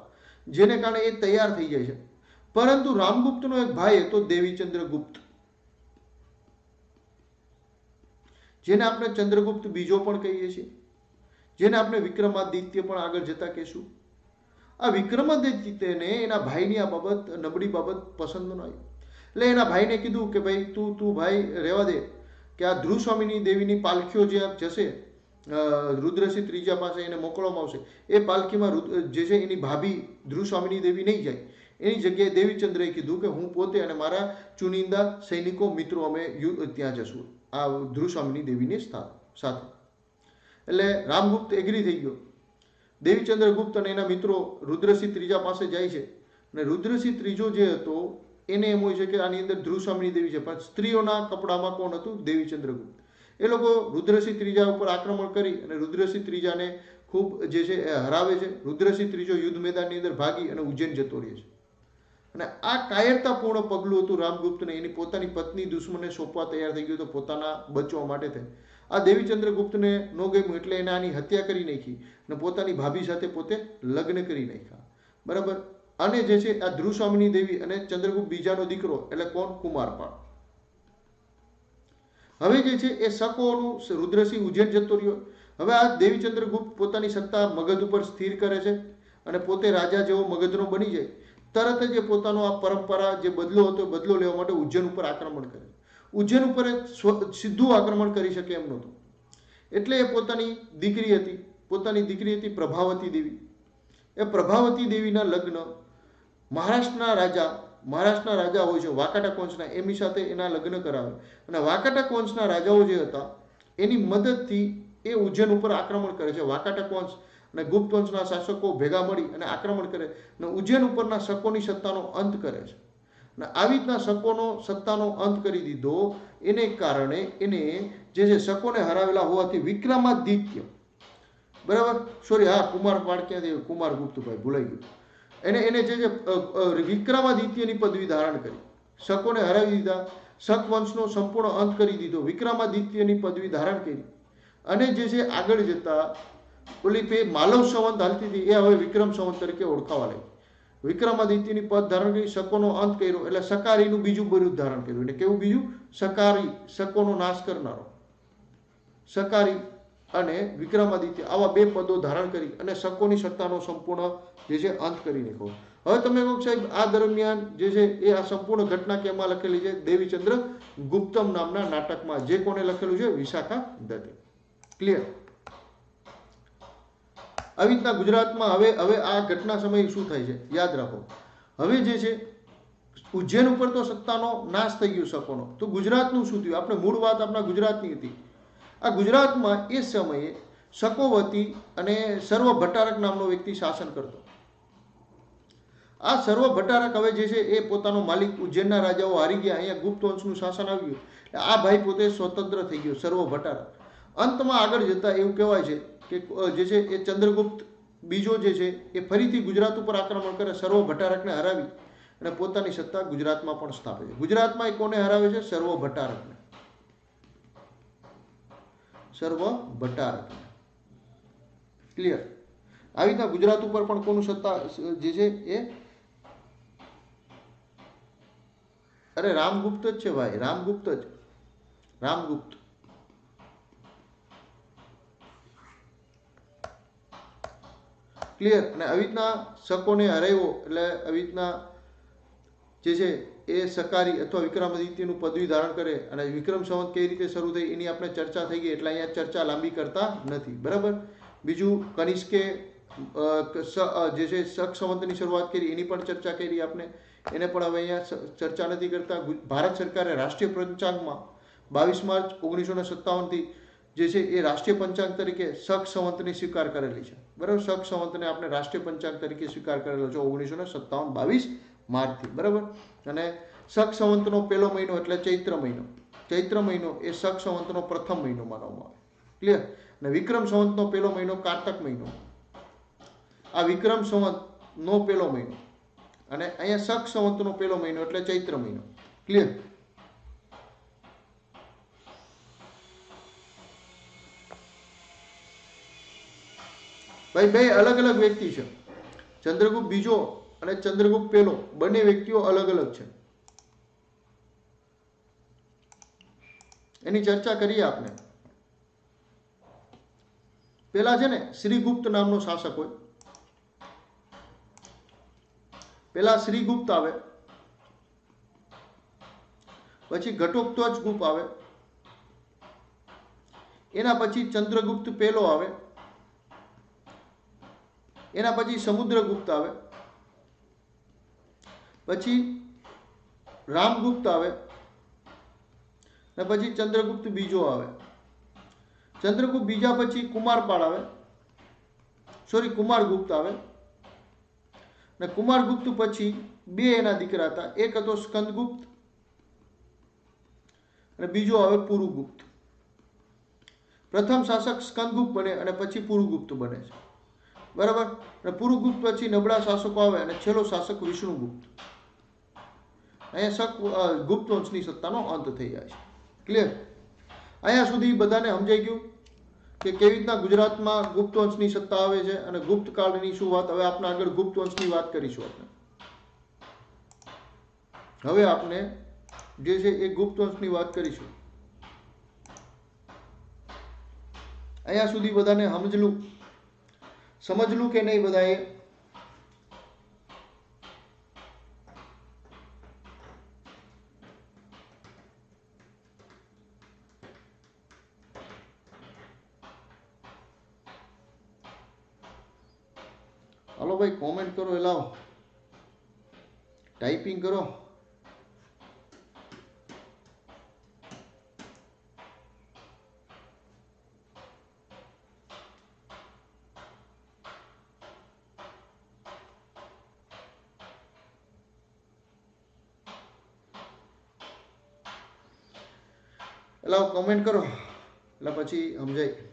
જેને કારણે એ તૈયાર થઈ જાય છે. પરંતુ રામગુપ્તનો એક ભાઈ હતો દેવીચંદ્ર ગુપ્ત, જેને આપણે ચંદ્રગુપ્ત બીજો પણ કહીએ છીએ, જેને આપણે વિક્રમાદિત્ય પણ આગળ જતા કહેશું. આ વિક્રમાદિત્યને એના ભાઈની આ બાબત, નબળી બાબત પસંદ ન આવી. એટલે એના ભાઈને કીધું કે ભાઈ તું ભાઈ રહેવા દે, કે આ ધ્રુવસ્વામિની દેવીની પાલખીઓ જે જશે રુદ્રસિંહ ત્રીજા પાસે એને મોકલવામાં આવશે, એ પાલખીમાં જે છે એની ભાભી ધ્રુવસ્વામિની દેવી નહીં જાય. એની જગ્યાએ દેવીચંદ્રએ કીધું કે હું પોતે અને મારા ચુનિંદા સૈનિકો મિત્રો અમે ત્યાં જશું આ ધ્રુવસ્વામિની દેવીની સાથે. એટલે રામગુપ્ત એગ્રી થઈ ગયો. દેવીચંદ્ર ગુપ્ત અને એના મિત્રો રુદ્રસિંહ ત્રીજા પાસે જાય છે. અને રુદ્રસિંહ ત્રીજો જે હતો એને એમ હોય છે કે આની અંદર ધ્રુવસ્વામિની દેવી છે, પણ સ્ત્રીઓના કપડામાં કોણ હતું? દેવીચંદ્ર ગુપ્ત. એ લોકો રુદ્રસિંહ ત્રીજા ઉપર આક્રમણ કરી અને રુદ્રસિંહ ત્રીજાને ખૂબ જે છે એ હરાવે છે. રુદ્રસિંહ ત્રીજો યુદ્ધ મેદાનની અંદર ભાગી અને ઉજ્જૈન જતો રહે છે. અને આ કાયરતાપૂર્ણ પગલું હતું રામગુપ્તને. એની પોતાની પત્ની દુશ્મનને સોંપવા તૈયાર થઈ ગયો હતો પોતાના બચવા માટે થઈ. આ દેવીચંદ્ર ગુપ્તને ન ગમ્યું એટલે એને આની હત્યા કરી નાખી અને પોતાની ભાભી સાથે પોતે લગ્ન કરી નાખ્યા. બરાબર. અને જે છે આ ધ્રુવસ્વામિની દેવી અને ચંદ્રગુપ્ત બીજાનો દીકરો એટલે કોણ? કુમારપાળ. હવે જે છે એ શકોનું રુદ્રસિંહ ઉજ્જૈન જતો રહ્યો. હવે આ દેવીચંદ્ર ગુપ્ત પોતાની સત્તા મગધ ઉપર સ્થિર કરે છે અને પોતે રાજા જેવો મગધનો બની જાય. તરત જ એ પોતાનો આ પરંપરા જે બદલો હતો બદલો લેવા માટે ઉજ્જૈન ઉપર આક્રમણ કરે. ઉજ્જૈન ઉપર સીધું આક્રમણ કરી શકે એમ નહોતું. એટલે એ પોતાની દીકરી હતી પ્રભાવતી દેવી. એ પ્રભાવતી દેવીના લગ્ન મહારાષ્ટ્રના રાજા હોય છે વાકાટા કોંસના, એમની સાથે એના લગ્ન કરાવે. અને વાકાટા કોંસના રાજાઓ જે હતા એની મદદથી એ ઉજ્જૈન ઉપર આક્રમણ કરે છે. વાકાટા કોંસ અને ગુપ્ત વંશના શાસકો ભેગા મળી અને આક્રમણ કરે અને ઉજ્જૈન ઉપરના શકોની સત્તાનો અંત કરે છે. અને આવી રીતના શકોનો સત્તાનો અંત કરી દીધો. એને કારણે એને જે છે શકોને હરાવેલા હોવાથી વિક્રમાદિત્ય, બરાબર, સોરી, હા, કુમારપાળ ક્યાંથી? કુમારગુપ્તભાઈ ભૂલાઈ ગયું. એને જે વિક્રમાદિત્યની પદવી ધારણ કરી, શકોને હરાવી દીધા, શક વંશનો સંપૂર્ણ અંત કરી દીધો, વિક્રમાદિત્યની પદવી ધારણ કરી. અને જે છે આગળ જતા ઓલી માલવ સંવંત હાલતી હતી એ હવે વિક્રમ સંવંત તરીકે ઓળખાવા લાગી. વિક્રમાદિત્યની પદ ધારણ કરી, શકોનો અંત કર્યો એટલે સકારીનું બીજું બિરુદ ધારણ કર્યું. એટલે કેવું બીજું? સકારી, શકોનો નાશ કરનારો. સકારી અને વિક્રમાદિત્ય આવા બે પદો ધારણ કરી અને શકોની સત્તાનો સંપૂર્ણ જે છે અંત કરી નાખ્યો. હવે તમે કહો સાહેબ આ દરમિયાન જે છે એ આ સંપૂર્ણ ઘટના કેમાં લખેલી છે? દેવીચંદ્ર ગુપ્તમ નામના નાટકમાં. જે કોને લખેલું છે? વિશાખા દત્તે. ક્લિયર? આવી રીતના ગુજરાતમાં હવે આ ઘટના સમયે શું થાય છે યાદ રાખો. હવે જે છે ઉજ્જૈન ઉપર તો સત્તાનો નાશ થઈ ગયો શકોનો, તો ગુજરાતનું શું થયું? આપણે મૂળ વાત આપણા ગુજરાતની હતી. આ ગુજરાતમાં એ સમયે શકોવતી અને સર્વ ભટ્ટારક નામનો વ્યક્તિ શાસન કરતો. આ સર્વ ભટ્ટારક હવે જે છે એ પોતાનો માલિક, ઉજ્જૈનના રાજાઓ હારી ગયા, અહીંયા ગુપ્ત વંશનું શાસન આવ્યું. આ ભાઈ પોતે સ્વતંત્ર થઈ ગયો, સર્વ ભટ્ટારક. અંતમાં આગળ જતા એવું કહેવાય છે કે જે છે એ ચંદ્રગુપ્ત બીજો જે છે એ ફરીથી ગુજરાત ઉપર આક્રમણ કરે, સર્વ ભટ્ટારકને હરાવી અને પોતાની સત્તા ગુજરાતમાં પણ સ્થાપે છે. ગુજરાતમાં એ કોને હરાવે છે? સર્વ ભટ્ટારકને. સર્વ ભટ્ટારકને. ક્લિયર? આવી રીતના ગુજરાત ઉપર પણ કોનું સત્તા જે છે એ રામગુપ્ત જ છે ભાઈ, રામગુપ્ત. ક્લિયર? અને આવી રીતના શકોને હરાવ્યો એટલે આવી રીતના જે છે એ સકારી અથવા વિક્રમાદિત્યનું પદવી ધારણ કરે. અને વિક્રમ સંવત કઈ રીતે શરૂ થઈ એની આપણે ચર્ચા થઈ ગઈ એટલે અહીંયા ચર્ચા લાંબી કરતા નથી. બરાબર. બીજું કનિષ્કે જે છે શક સંવતની શરૂઆત કરી એની પણ ચર્ચા કરી આપણે, એને પણ હવે અહીંયા ચર્ચા નથી કરતા. ભારત સરકારે રાષ્ટ્રીય પંચાંગમાં 22 માર્ચ 1957થી જે છે એ રાષ્ટ્રીય પંચાંગ તરીકે શક સંવતની સ્વીકાર કરેલી છે, બરાબર. શક સંવતને આપણે રાષ્ટ્રીય પંચાંગ તરીકે સ્વીકાર કરેલો છે 1957 22 માર્ચથી, બરાબર. અને શક સંવતનો પહેલો મહિનો એટલે ચૈત્ર મહિનો. ચૈત્ર મહિનો એ શક સંવતનો પ્રથમ મહિનો માનવામાં આવે, ક્લિયર. અને વિક્રમ સંવતનો પહેલો મહિનો કારતક મહિનો, આ વિક્રમ સંવતનો પહેલો મહિનો. અને અહીંયા શક સંવતનો પહેલો મહિનો એટલે ચૈત્ર મહિનો, ક્લિયર. ભાઈ બે અલગ અલગ વ્યક્તિ છે, ચંદ્રગુપ્ત બીજો અને ચંદ્રગુપ્ત પહેલો, બંને વ્યક્તિઓ અલગ અલગ છે. એની ચર્ચા કરીએ આપણે. પેલા છે ને શ્રીગુપ્ત નામનો શાસક હોય, પેલા શ્રીગુપ્ત આવે, પછી ઘટોત્કચ ગુપ્ત આવે, એના પછી ચંદ્રગુપ્ત પહેલો આવે, એના પછી સમુદ્રગુપ્ત આવે, પછી રામગુપ્ત આવે, અને પછી ચંદ્રગુપ્ત બીજો આવે. ચંદ્રગુપ્ત બીજા પછી કુમારપાળ આવે, કુમારગુપ્ત આવે. અને કુમારગુપ્ત પછી બે એના દીકરા હતા, એક હતો સ્કંદગુપ્ત અને બીજો આવે પુરુગુપ્ત. પ્રથમ શાસક સ્કંદગુપ્ત બને અને પછી પુરુગુપ્ત બને છે, બરાબર. અને પુરુગુપ્ત પછી નબળા શાસકો આવે અને છેલ્લો શાસક વિષ્ણુગુપ્ત. અહીંયા ગુપ્ત વંશની સત્તાનો અંત થઈ જાય છે, ક્લિયર. અહીંયા સુધી બધાને સમજાઈ ગયું કે કેવી રીતના ગુજરાતમાં ગુપ્ત વંશની સત્તા આવે છે અને ગુપ્ત કાળની શું વાત. હવે આપણે આગળ ગુપ્ત વંશની વાત કરીશું. હવે આપણે જે છે એ ગુપ્ત વંશની વાત કરીશું. અહીંયા સુધી બધાને સમજલું કે નહીં બધાએ? હાલો ભાઈ, કોમેન્ટ કરો, લાવો, ટાઈપિંગ કરો. લાવો કોમેન્ટ કરો એટલે પછી સમજાય.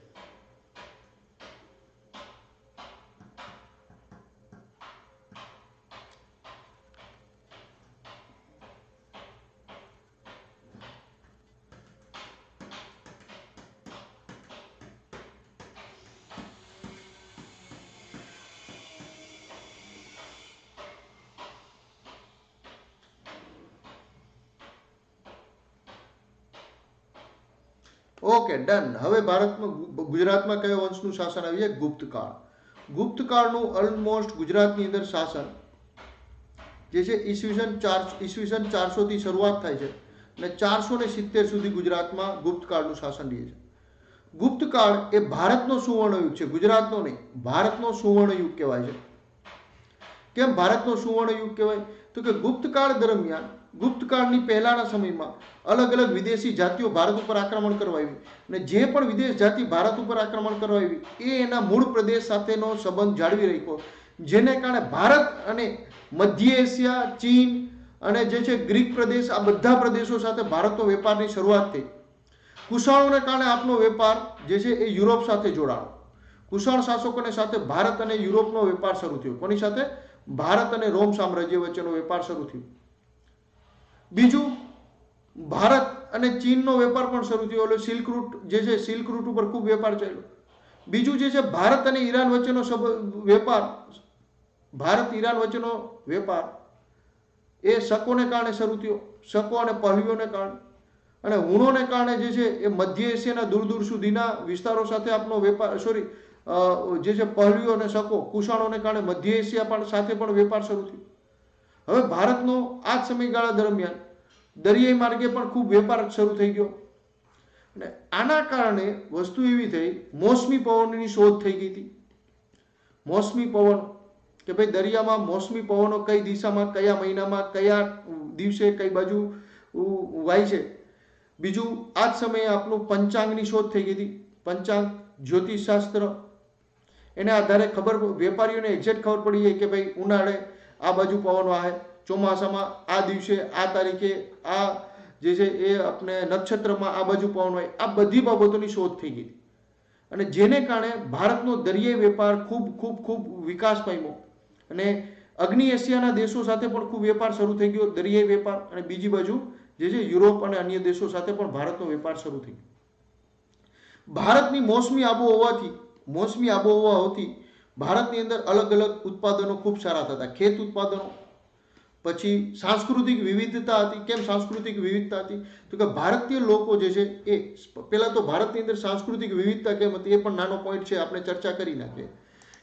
Okay, done. હવે ભારતમાં ગુજરાતમાં કયો વંશનું શાસન આવી જાય? ગુપ્તકાળ. ગુપ્તકાળનું ઓલમોસ્ટ ગુજરાતની અંદર શાસન જે છે ઈસવીસન 400 થી શરૂઆત થાય છે અને 470 સુધી ગુજરાતમાં ગુપ્તકાળનું શાસન રહે છે. ગુપ્તકાળ એ ભારતનો સુવર્ણયુગ છે, ગુજરાતનો નહીં, ભારતનો સુવર્ણયુગ કહેવાય છે. કેમ ભારતનો સુવર્ણયુગ કહેવાય? તો કે ગુપ્તકાળ દરમિયાન, ગુપ્તકાળની પહેલાના સમયમાં અલગ અલગ વિદેશી જાતિઓ ભારત ઉપર આક્રમણ કરવા આવી અને જે પણ વિદેશ જાતિ ભારત ઉપર આક્રમણ કરવા આવી એ એના મૂળ પ્રદેશ સાથેનો સંબંધ જાળવી રાખ્યો, જેને કારણે ભારત અને મધ્ય એશિયા, ચીન અને જે છે ગ્રીક પ્રદેશ, આ બધા પ્રદેશો સાથે ભારતનો વેપારની શરૂઆત થઈ. કુષાણોને કારણે આપનો વેપાર જે છે એ યુરોપ સાથે જોડાણો. કુષાણ શાસકોને સાથે ભારત અને યુરોપનો વેપાર શરૂ થયો. કોની સાથે? ભારત અને રોમ સામ્રાજ્ય વચ્ચેનો વેપાર શરૂ થયો. બીજું, ભારત અને ચીનનો વેપાર પણ શરૂ થયો. એટલે સિલ્ક રૂટ જે છે, સિલ્ક રૂટ ઉપર ખૂબ વેપાર ચાલ્યો. બીજું જે છે ભારત અને ઈરાન વચ્ચેનો વેપાર, ભારત ઈરાન વચ્ચેનો વેપાર એ શકોને કારણે શરૂ થયો, શકો અને પહલવીઓને કારણે. અને હુણોને કારણે જે છે એ મધ્ય એશિયાના દૂર દૂર સુધીના વિસ્તારો સાથે આપનો વેપાર, જે છે પહલવીઓ અને શકો, કુષાણોને કારણે મધ્ય એશિયા સાથે પણ વેપાર શરૂ થયો. હવે ભારતનો આ જ સમયગાળા દરમિયાન દરિયાઈ માર્ગે પણ ખૂબ વેપાર શરૂ થઈ ગયો. અને આના કારણે વસ્તુ એવી થઈ, મોસમી પવનની શોધ થઈ ગઈ હતી. મોસમી પવન, કે ભાઈ દરિયામાં મોસમી પવનો કઈ દિશામાં, કયા મહિનામાં, કયા દિવસે, કઈ બાજુ વાય છે. બીજું, આ જ સમયે આપનું પંચાંગની શોધ થઈ ગઈ હતી. પંચાંગ, જ્યોતિષશાસ્ત્ર, એને આધારે વેપારીઓને એક્ઝેક્ટ ખબર પડી જાય કે ભાઈ ઉનાળે આ બાજુ પવનો આવે, ચોમાસામાં આ દિવસે આ તારીખે આ જે છે એ આપણે નક્ષત્રમાં આ બાજુ પવન હોય. આ બધી બાબતોની શોધ થઈ ગઈ અને જેને કારણે ભારતનો દરિયાઈ વેપાર ખૂબ ખૂબ ખૂબ વિકાસ પામ્યો અને અગ્નિ એશિયાના દેશો સાથે પણ ખૂબ વેપાર શરૂ થઈ ગયો, દરિયાઈ વેપાર. અને બીજી બાજુ જે છે યુરોપ અને અન્ય દેશો સાથે પણ ભારતનો વેપાર શરૂ થઈ ગયો. ભારતની મોસમી આબોહવા હોતી ભારતની અંદર અલગ અલગ ઉત્પાદનો ખૂબ સારા થતા, ખેત ઉત્પાદનો. પછી સાંસ્કૃતિક વિવિધતા હતી. કેમ સાંસ્કૃતિક વિવિધતા હતી? તો કે ભારતીય લોકો જે છે એ પહેલા તો ભારતની અંદર સાંસ્કૃતિક વિવિધતા કેમ હતી એ પણ નાનો પોઈન્ટ છે, આપણે ચર્ચા કરી નાખીએ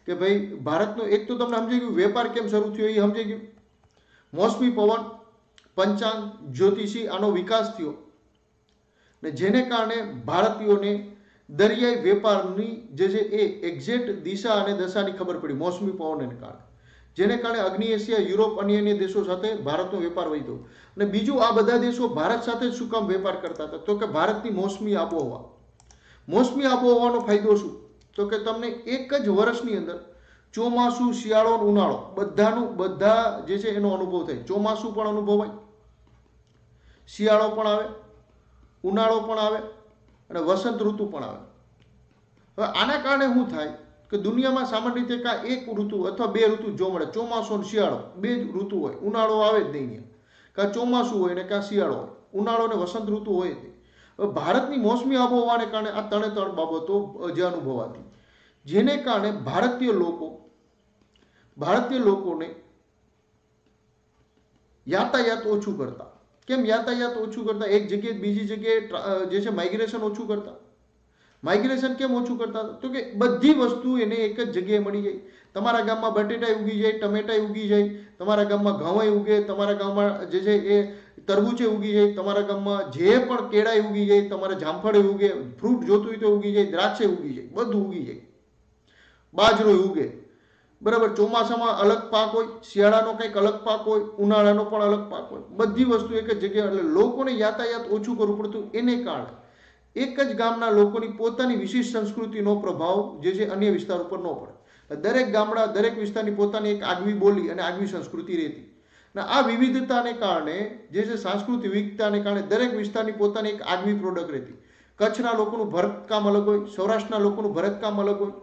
કે ભાઈ ભારતનો એક તો તમને સમજાઈ ગયું વેપાર કેમ શરૂ થયો એ સમજાઈ ગયું. મોસમી પવન, પંચાંગ, જ્યોતિષી આનો વિકાસ થયો ને જેને કારણે ભારતીયોને દરિયાઈ વેપારની જે છે એ એક્ઝેક્ટ દિશા અને દશાની ખબર પડી મોસમી પવનને કારણે, જેને કારણે અગ્નિ એશિયા, યુરોપ, અન્ય દેશો સાથે ભારતનો વેપાર વધ્યો. અને બીજું, આ બધા દેશો ભારત સાથે શું કામ વેપાર કરતા હતા? તો કે ભારતની મોસમી આબોહવા. મોસમી આબોહવાનો ફાયદો શું? તો કે તમને એક જ વર્ષની અંદર ચોમાસું, શિયાળો, ઉનાળો બધા જે છે એનો અનુભવ થાય. ચોમાસું પણ અનુભવાય, શિયાળો પણ આવે, ઉનાળો પણ આવે અને વસંત ઋતુ પણ આવે. હવે આના કારણે શું થાય કે દુનિયામાં સામાન્ય રીતે કાં એક ઋતુ અથવા બે ઋતુ જોવા મળે. ચોમાસું અને શિયાળો બે જ ઋતુ હોય, ઉનાળો આવે જ નહીં. કાં ચોમાસું હોય ને કાં શિયાળો હોય, ઉનાળો અને વસંત ઋતુ હોય જ નહીં. હવે ભારતની મોસમી આબોહવાને કારણે આ ત્રણ બાબતો જે અનુભવાતી, જેને કારણે ભારતીય લોકોને યાતાયાત ઓછું કરતા. કેમ યાતાયાત ઓછું કરતા? એક જગ્યાએ બીજી જગ્યાએ જે છે માઇગ્રેશન ઓછું કરતા. માઇગ્રેશન કેમ ઓછું કરતા? તો કે બધી વસ્તુ એને એક જ જગ્યાએ મળી જાય. તમારા ગામમાં બટેટા ઉગી જાય, ટમેટા ઉગી જાય, તમારા ગામમાં ઘઉં ઉગે, તમારા ગામમાં જે છે એ તરબૂચે ઉગી જાય, તમારા ગામમાં જે પણ કેળા ઉગી જાય, તમારે જામફળે ઉગે, ફ્રૂટ જોતું હોય તો ઉગી જાય, દ્રાક્ષે ઉગી જાય, બધું ઉગી જાય, બાજરો ઉગે. બરાબર. ચોમાસામાં અલગ પાક હોય, શિયાળાનો કંઈક અલગ પાક હોય, ઉનાળાનો પણ અલગ પાક હોય, બધી વસ્તુ એક જ જગ્યાએ. એટલે લોકોને યાતાયાત ઓછું કરવું પડતું. એને કારણે એક જ ગામના લોકોની પોતાની વિશિષ્ટ સંસ્કૃતિનો પ્રભાવ જે છે અન્ય વિસ્તાર ઉપર ન પડે. દરેક ગામડા, દરેક વિસ્તારની પોતાની એક આગવી બોલી અને આગવી સંસ્કૃતિ રહેતી. અને આ વિવિધતાને કારણે જે છે સાંસ્કૃતિક વિવિધતાને કારણે દરેક વિસ્તારની પોતાની એક આગવી પ્રોડક્ટ રહેતી. કચ્છના લોકોનું ભરતકામ અલગ હોય, સૌરાષ્ટ્રના લોકોનું ભરતકામ અલગ હોય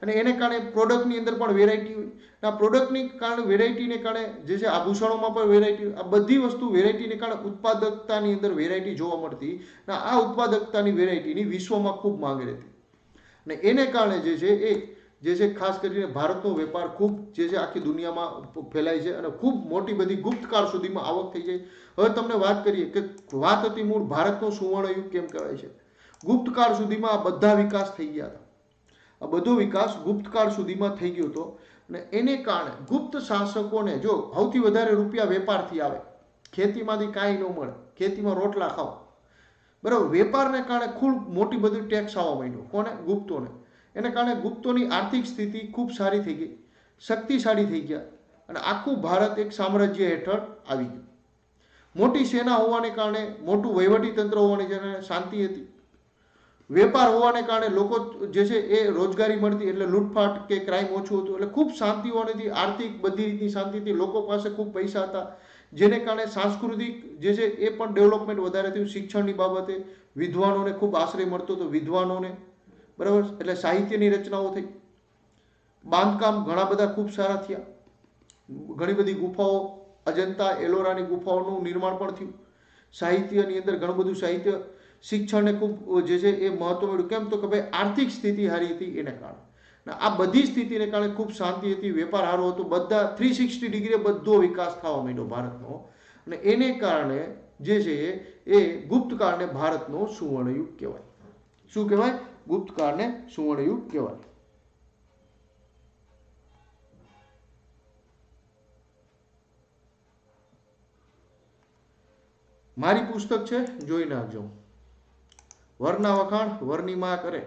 અને એને કારણે પ્રોડક્ટની અંદર પણ વેરાયટી હોય. આ પ્રોડક્ટની કારણે વેરાયટીને કારણે જે છે આભૂષણોમાં પણ વેરાયટી હોય. આ બધી વસ્તુ વેરાયટીને કારણે ઉત્પાદકતાની અંદર વેરાયટી જોવા મળતી. અને આ ઉત્પાદકતાની વેરાયટીની વિશ્વમાં ખૂબ માંગ રહેતી. અને એને કારણે જે છે એ જે છે ખાસ કરીને ભારતનો વેપાર ખૂબ જે છે આખી દુનિયામાં ફેલાય છે અને ખૂબ મોટી બધી ગુપ્તકાળ સુધીમાં આવક થઈ જાય. હવે તમને વાત કરીએ કે વાત હતી મૂળ ભારતનો સુવર્ણ યુગ કેમ કહેવાય છે. ગુપ્તકાળ સુધીમાં આ બધા વિકાસ થઈ ગયા હતા. આ બધો વિકાસ ગુપ્તકાળ સુધીમાં થઈ ગયો હતો અને એને કારણે ગુપ્ત શાસકોને જો સૌથી વધારે રૂપિયા વેપારથી આવે, ખેતીમાંથી કાંઈ ન મળે, ખેતીમાં રોટલા ખાઓ, બરાબર. વેપારને કારણે ખૂબ મોટી બધી ટેક્સ આવવા માંડ્યો. કોને? ગુપ્તોને. એને કારણે ગુપ્તોની આર્થિક સ્થિતિ ખૂબ સારી થઈ ગઈ, શક્તિશાળી થઈ ગયા અને આખું ભારત એક સામ્રાજ્ય હેઠળ આવી ગયું. મોટી સેના હોવાને કારણે, મોટું વહીવટી તંત્ર હોવાને કારણે શાંતિ હતી. વેપાર હોવાને કારણે લોકો જે છે એ રોજગારી મળતી, એટલે લૂંટફાટ કે ક્રાઇમ ઓછું હતું. એટલે ખૂબ શાંતિ હોવાથી આર્થિક બધી રીતની શાંતિથી લોકો પાસે ખૂબ પૈસા હતા, જેને કારણે સાંસ્કૃતિક જે છે એ પણ ડેવલપમેન્ટ વધારે થયું. શિક્ષણની બાબતે વિદ્વાનોને ખૂબ આશ્રય મળતો હતો, વિદ્વાનોને, બરાબર. એટલે સાહિત્યની રચનાઓ થઈ, બાંધકામ ઘણા બધા ખૂબ સારા થયા, ઘણી બધી ગુફાઓ, અજંતા એલોરાની ગુફાઓનું નિર્માણ પણ થયું. સાહિત્યની અંદર ઘણું બધું સાહિત્ય, શિક્ષણને ખૂબ જે છે એ મહત્વ મળ્યું. કેમ? તો કે ભાઈ આર્થિક સ્થિતિ સારી હતી એને કારણે. આ બધી સ્થિતિને કારણે ખૂબ શાંતિ હતી, વેપાર સારો હતો, બધા 360 ડિગ્રી બધો વિકાસ થવા માંડ્યો ભારતનો. અને એને કારણે જે છે એ ગુપ્તકાળને ભારતનો સુવર્ણ યુગ કહેવાય. શું કહેવાય? ગુપ્તકાળને સુવર્ણ યુગ કહેવાય. મારી પુસ્તક છે, જોઈ નાખજો. વરના વખાણ વરની માં કરે,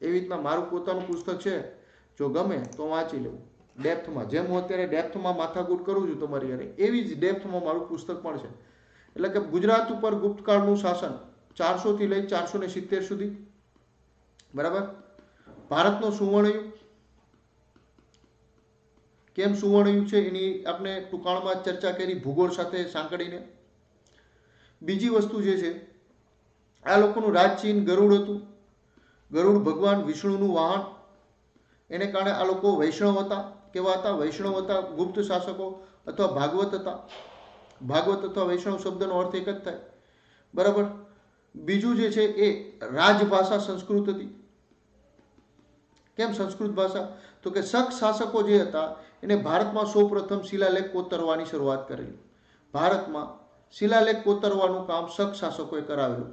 એવી રીતના મારું પોતાનું પુસ્તક છે. જો ગમે તો વાંચી લેવું ડેપ્થમાં. જેમ હું અત્યારે ડેપ્થમાં માથાકૂટ કરું છું તમારી યારે, એવી જ ડેપ્થમાં મારું પુસ્તક પણ છે. એટલે કે ગુજરાત ઉપર ગુપ્તકાળનું શાસન 400 થી લઈ 470 સુધી, બરાબર. ભારતનો સુવર્ણયુગ કેમ સુવર્ણયુગ છે એની આપણે ટૂંકાણમાં ચર્ચા કરી ભૂગોળ સાથે સાંકળીને. બીજી વસ્તુ જે છે, આ લોકોનું રાજચિહ્ન ગરુડ હતું. ગરુડ ભગવાન વિષ્ણુનું વાહન. એને કારણે આ લોકો વૈષ્ણવ હતા. કેવા હતા? વૈષ્ણવ હતા. ગુપ્ત શાસકો અથવા ભાગવત હતા. ભાગવત અથવા વૈષ્ણવ શબ્દનો અર્થ એક જ થાય. બરાબર. બીજું જે છે એ રાજભાષા સંસ્કૃત હતી. કેમ સંસ્કૃત ભાષા? તો કે શક શાસકો જે હતા એને ભારતમાં સૌપ્રથમ શિલાલેખ કોતરવાની શરૂઆત કરેલી. ભારતમાં શિલાલેખ કોતરવાનું કામ શક શાસકોએ કરાવેલું.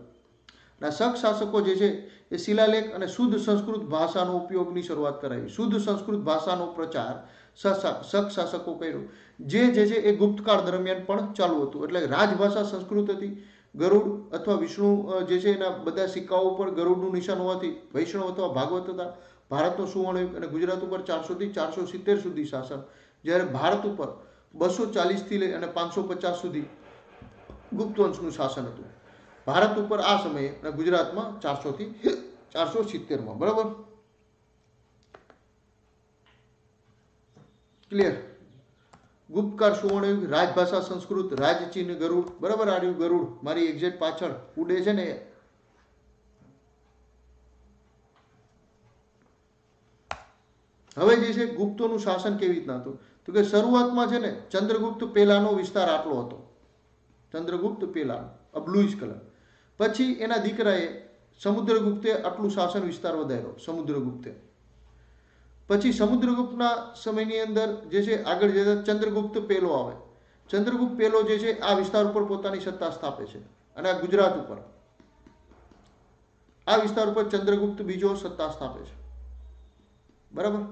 અને શક શાસકો જે છે એ શિલાલેખ અને શુદ્ધ સંસ્કૃત ભાષાનો ઉપયોગની શરૂઆત કરાવી. શુદ્ધ સંસ્કૃત ભાષાનો પ્રચાર શક શાસકો કર્યો. જે છે એ ગુપ્તકાળ દરમિયાન પણ ચાલુ હતું. એટલે રાજભાષા સંસ્કૃત હતી. ગરુડ અથવા વિષ્ણુ જે છે એના બધા સિક્કાઓ ઉપર ગરુડનું નિશાન હોવાથી વૈષ્ણવ અથવા ભાગવત હતા. ભારતનો સુવર્ણયુગ અને ગુજરાત ઉપર 400 થી 470 સુધી શાસન. જ્યારે ભારત ઉપર 240 થી લઈ અને 550 સુધી ગુપ્ત વંશનું શાસન હતું. ભારત ઉપર આ સમયે અને ગુજરાતમાં 400 થી 470 બરાબર. ક્લિયર? ગુપ્તકાળ સુવર્ણયુગ, રાજભાષા સંસ્કૃત, રાજચિહ્ન ગરુડ. બરાબર. આ રહ્યું ગરુડ મારી એક્ઝેક્ટ પાછળ ઉડે છે ને. હવે જે છે ગુપ્તોનું શાસન કેવી રીતના હતું? તો કે શરૂઆતમાં છે ને ચંદ્રગુપ્ત પહેલાનો વિસ્તાર આટલો હતો. ચંદ્રગુપ્ત પહેલાનો બ્લુઇશ કલર. પછી એના દીકરાએ સમુદ્રગુપ્તે આટલું શાસન વિસ્તાર વધાર્યો. સમુદ્રગુપ્તે પછી સમુદ્રગુપ્તના સમયની અંદર જે છે આગળ જતા ચંદ્રગુપ્ત પહેલો આવે. ચંદ્રગુપ્ત પહેલો જે છે આ વિસ્તાર ઉપર પોતાની સત્તા સ્થાપે છે. અને આ ગુજરાત ઉપર આ વિસ્તાર ઉપર ચંદ્રગુપ્ત બીજો સત્તા સ્થાપે છે. બરાબર.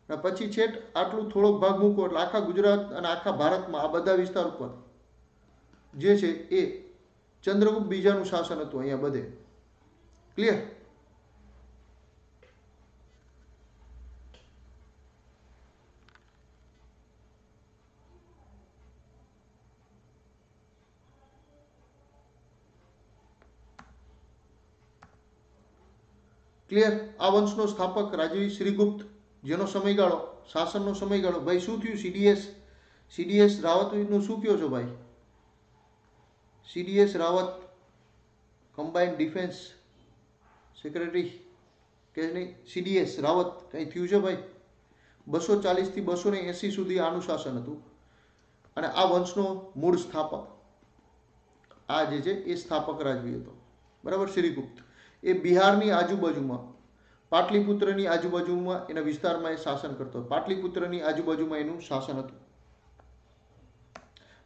પછી છેટ આટલું થોડોક ભાગ મૂકો એટલે આખા ગુજરાત અને આખા ભારતમાં આ બધા વિસ્તાર ઉપર જે છે એ ચંદ્રગુપ્ત બીજાનું શાસન હતું અહીંયા બધે. ક્લિયર? ક્લિયર? આ વંશનો સ્થાપક રાજવી શ્રીગુપ્ત, જેનો સમયગાળો શાસનનો સમયગાળો ભાઈ શું થયું? સીડીએસ રાવતનું શું કહો છો ભાઈ? CDS Rawat combined defence secretary કે નહીં? સીડીએસ રાવત કંઈ થયું છે ભાઈ? 240 થી 280 સુધી આનું શાસન હતું. અને આ વંશનો મૂળ સ્થાપક આ જે છે એ સ્થાપક રાજવી હતો. બરાબર. શ્રીગુપ્ત એ બિહારની આજુબાજુમાં પાટલીપુત્રની આજુબાજુમાં એના વિસ્તારમાં એ શાસન કરતો. પાટલીપુત્રની આજુબાજુમાં એનું શાસન હતું.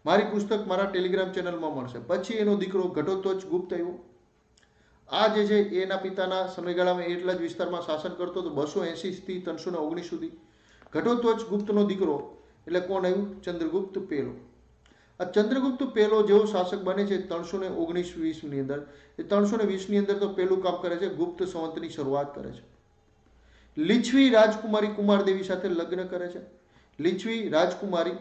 મારી પુસ્તક મારા ટેલિગ્રામ ચેનલમાં મળશે. પછી એનો દીકરો ઘટોત્કચ ગુપ્ત આવ્યો. આ જે છે એના પિતાના સમયગાળામાં એટલા જ વિસ્તારમાં શાસન કરતો હતો 280 થી 319 સુધી. ઘટોત્કચ ગુપ્તનો દીકરો એટલે કોણ આવ્યું? ચંદ્રગુપ્ત પહેલો. આ ચંદ્રગુપ્ત પહેલો જેવો શાસક બને છે 319-20 અંદર. એ 320 અંદર તો પહેલું કામ કરે છે, ગુપ્ત સંવંતની શરૂઆત કરે છે. લીછવી રાજકુમારી કુમારદેવી સાથે લગ્ન કરે છે. લીછવી રાજકુમારી